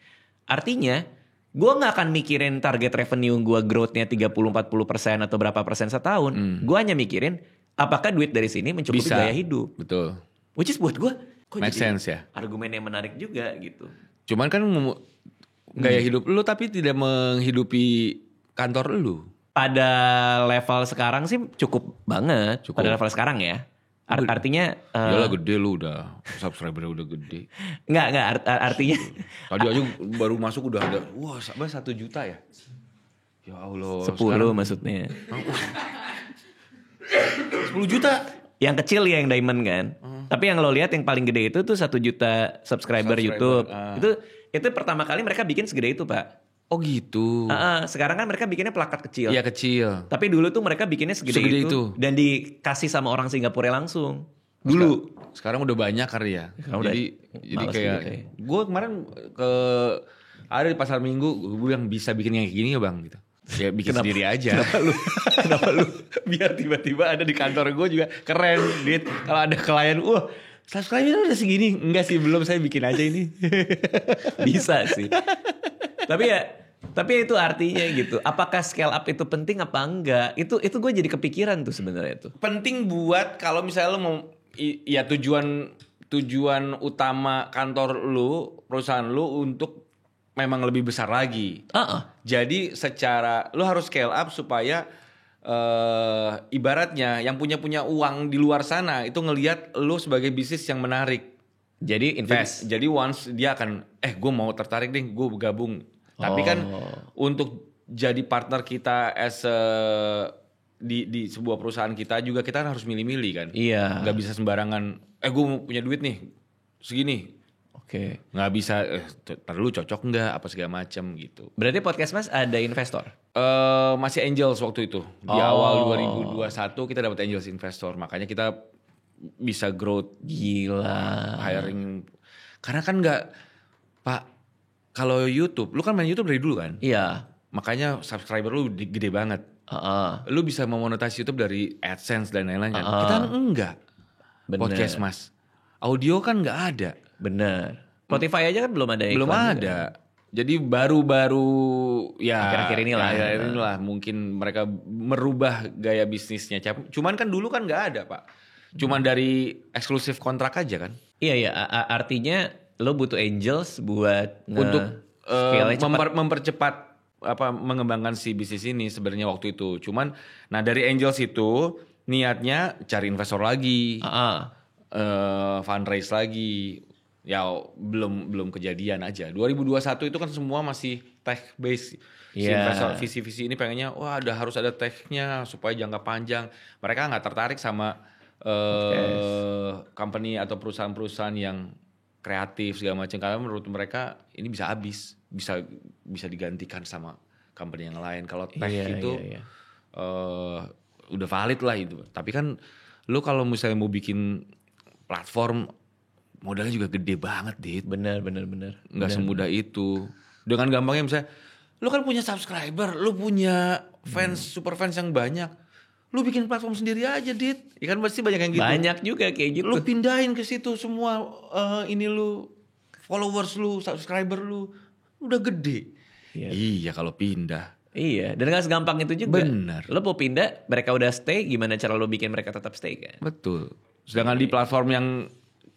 Artinya gue gak akan mikirin target revenue gue growth-nya 30-40% atau berapa persen setahun. Gue hanya mikirin apakah duit dari sini mencukupi gaya hidup. Betul. Which is buat gue make sense ya. Argumen yang menarik juga gitu. Cuman kan gaya hidup lu tapi tidak menghidupi kantor lu. Pada level sekarang sih cukup banget. Pada level sekarang ya. Artinya Yalah gede lu udah, subscriber udah gede. Enggak artinya tadi aja baru masuk udah ada 1 juta ya. Ya Allah. 10 maksudnya. 10 juta. Yang kecil ya yang diamond kan. Tapi yang lo lihat yang paling gede itu tuh 1 juta subscriber YouTube. Itu pertama kali mereka bikin segede itu, Pak. Oh gitu. Sekarang kan mereka bikinnya plakat kecil. Iya kecil. Tapi dulu tuh mereka bikinnya segede itu. Dan dikasih sama orang Singapura langsung. Dulu. Sekarang udah banyak kali ya. Jadi kayak gue kemarin ada di pasar Minggu gue yang bisa bikin yang kayak gini ya bang gitu. Ya bikin sendiri aja. Kenapa lu? Biar tiba-tiba ada di kantor gue juga keren. Kalau ada klien, subscribe udah segini. Enggak sih belum, saya bikin aja ini. Bisa sih. Tapi itu artinya gitu. Apakah scale up itu penting apa enggak? Itu gue jadi kepikiran tuh sebenarnya itu. Penting buat kalau misalnya lo mau ya tujuan utama kantor lu, perusahaan lu untuk memang lebih besar lagi. Jadi secara lu harus scale up supaya ibaratnya yang punya uang di luar sana itu ngelihat lu sebagai bisnis yang menarik. Jadi invest. Jadi once dia akan gue mau tertarik deh, gue gabung. Tapi kan untuk jadi partner kita di sebuah perusahaan kita juga kita harus milih-milih kan. Iya. Gak bisa sembarangan. Gue mau punya duit nih segini. Oke. Nggak bisa. Perlu cocok nggak? Apa segala macam gitu. Berarti podcast Mas ada investor? Masih angels waktu itu. Di awal 2021 kita dapat angels investor. Makanya kita bisa growth. Gila. Hiring. Karena kan nggak, Pak. Kalau YouTube, lu kan main YouTube dari dulu kan? Iya. makanya subscriber lu gede banget. Lu bisa memonetasi YouTube dari AdSense dan lain-lain kan. Kita kan enggak. Bener. Podcast Mas. Audio kan enggak ada. Bener. Spotify aja kan belum ada iklan. Belum ada. Jadi baru-baru ya akhir-akhir inilah. Mungkin mereka merubah gaya bisnisnya. Cuman kan dulu kan nggak ada Pak. Cuman dari eksklusif kontrak aja kan. Iya. Artinya lo butuh angels buat Untuk scale-nya cepat. mempercepat mengembangkan si bisnis ini sebenarnya waktu itu. Cuman nah dari angels itu niatnya cari investor lagi. Fundraise lagi. Ya belum kejadian aja. 2021 itu kan semua masih tech base. Si investor visi-visi ini pengennya harus ada technya supaya jangka panjang. Mereka nggak tertarik sama company atau perusahaan-perusahaan yang kreatif segala macam, karena menurut mereka ini bisa habis, bisa digantikan sama company yang lain. Kalau tech udah valid lah itu. Tapi kan lu kalau misalnya mau bikin platform modalnya juga gede banget, Dit. Bener. Nggak semudah itu. Dengan gampangnya misalnya, lu kan punya subscriber, lu punya fans, super fans yang banyak. Lu bikin platform sendiri aja, Dit. Ya kan pasti banyak yang gitu. Banyak juga kayak gitu. Lu pindahin ke situ semua ini lu, followers lu, subscriber lu, udah gede. Iya kalau pindah. Iya, dan gak segampang itu juga. Bener. Lo mau pindah, mereka udah stay, gimana cara lo bikin mereka tetap stay kan? Betul. Sedangkan di platform yang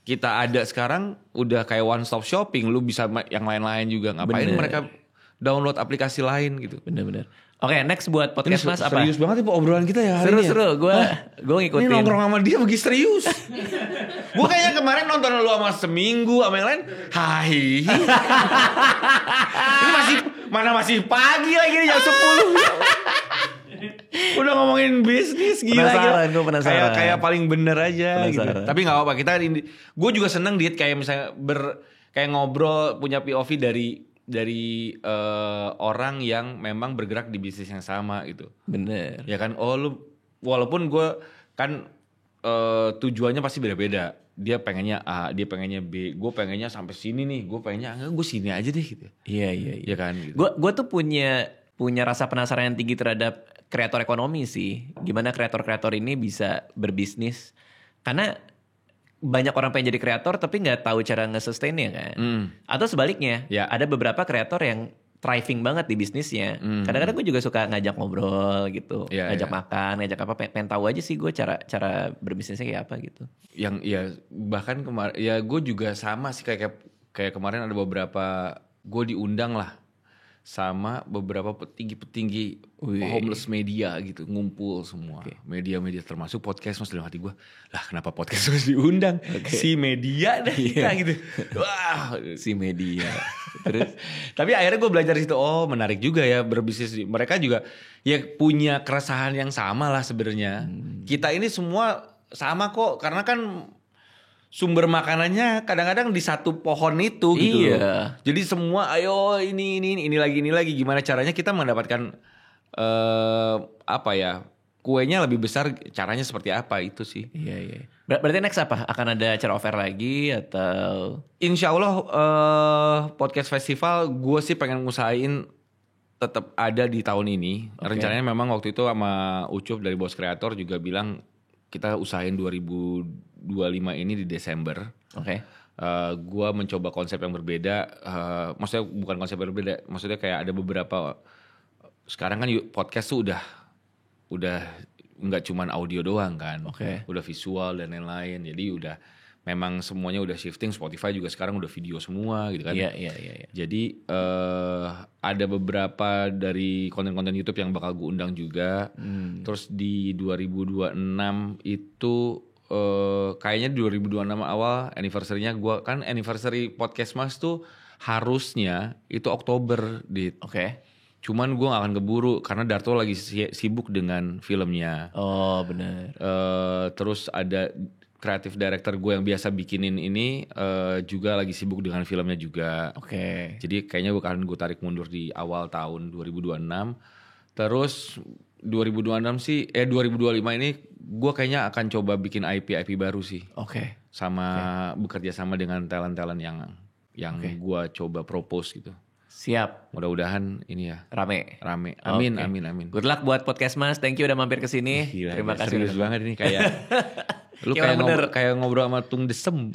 kita ada sekarang udah kayak one stop shopping, lu bisa yang lain-lain juga. Ngapain mereka download aplikasi lain gitu. Bener. Oke, next buat podcast Mas apa? Serius banget ya obrolan kita ya hari ini. Seru, gue ngikutin. Ini nongkrong sama dia begitu serius. Gue kayaknya kemarin nonton lu sama seminggu sama yang lain. Hai. Ini masih pagi lagi nih jam 10. Udah ngomongin bisnis gila. Gue penasaran. Kayak paling bener aja gitu. Tapi gak apa-apa, kita gue juga seneng Dit kayak misalnya kayak ngobrol punya POV dari orang yang memang bergerak di bisnis yang sama gitu. Bener. Ya kan, lu walaupun gue kan tujuannya pasti beda-beda. Dia pengennya A, dia pengennya B, gue pengennya sampai sini nih, gue pengennya enggak, gue sini aja deh gitu. Iya. Ya kan. Gitu. Gue tuh punya rasa penasaran yang tinggi terhadap kreator ekonomi sih. Gimana kreator-kreator ini bisa berbisnis? Karena banyak orang pengen jadi kreator tapi nggak tahu cara nge-sustainnya kan. Atau sebaliknya, ada beberapa kreator yang thriving banget di bisnisnya. Kadang-kadang gue juga suka ngajak ngobrol gitu, ngajak makan, ngajak apa, pengen tahu aja sih gue cara berbisnisnya kayak apa gitu. Yang bahkan kemarin gue juga sama sih kayak kemarin ada beberapa gue diundang lah sama beberapa petinggi homeless media gitu, ngumpul semua. Media-media termasuk podcast. Mas dalam hati gue, lah kenapa podcast harus diundang? Si media dah kita gitu. Wah, si media. Terus tapi akhirnya gue belajar di situ, menarik juga ya berbisnis. Mereka juga ya punya keresahan yang sama lah sebenarnya. Kita ini semua sama kok, karena kan sumber makanannya kadang-kadang di satu pohon itu gitu. Iya. Jadi semua ayo ini lagi gimana caranya kita mendapatkan kuenya lebih besar, caranya seperti apa itu sih. Iya. Berarti next apa? Akan ada acara offer lagi atau? Insya Allah podcast festival gue sih pengen ngusahain tetap ada di tahun ini. Rencananya memang waktu itu sama Ucup dari Bos Kreator juga bilang kita usahain 2025 ini di Desember. Gua mencoba konsep yang berbeda. Maksudnya bukan konsep yang berbeda. Maksudnya kayak ada beberapa. Sekarang kan podcast tuh udah nggak cuman audio doang kan. Udah visual dan lain-lain. Jadi udah memang semuanya udah shifting. Spotify juga sekarang udah video semua gitu kan. Iya. Jadi ada beberapa dari konten-konten YouTube yang bakal gue undang juga. Terus di 2026 itu kayaknya di 2026 awal anniversary-nya gue kan anniversary podcast Mas tuh harusnya itu Oktober Dit. Cuman gue gak akan keburu karena Darto lagi sibuk dengan filmnya. Oh benar. Terus ada kreatif director gue yang biasa bikinin ini juga lagi sibuk dengan filmnya juga. Jadi kayaknya gue tarik mundur di awal tahun 2026. Terus 2026 sih 2025 ini gue kayaknya akan coba bikin IP baru sih. Sama bekerja sama dengan talent yang gue coba propose gitu. Siap. Mudah-mudahan ini ya Rame. Amin, Oke. amin. Good luck buat podcast Mas. Thank you udah mampir ke sini. Gila, Terima kasih. serius banget ini kayak lu Kayak orang bener. kayak ngobrol sama Tung Desem.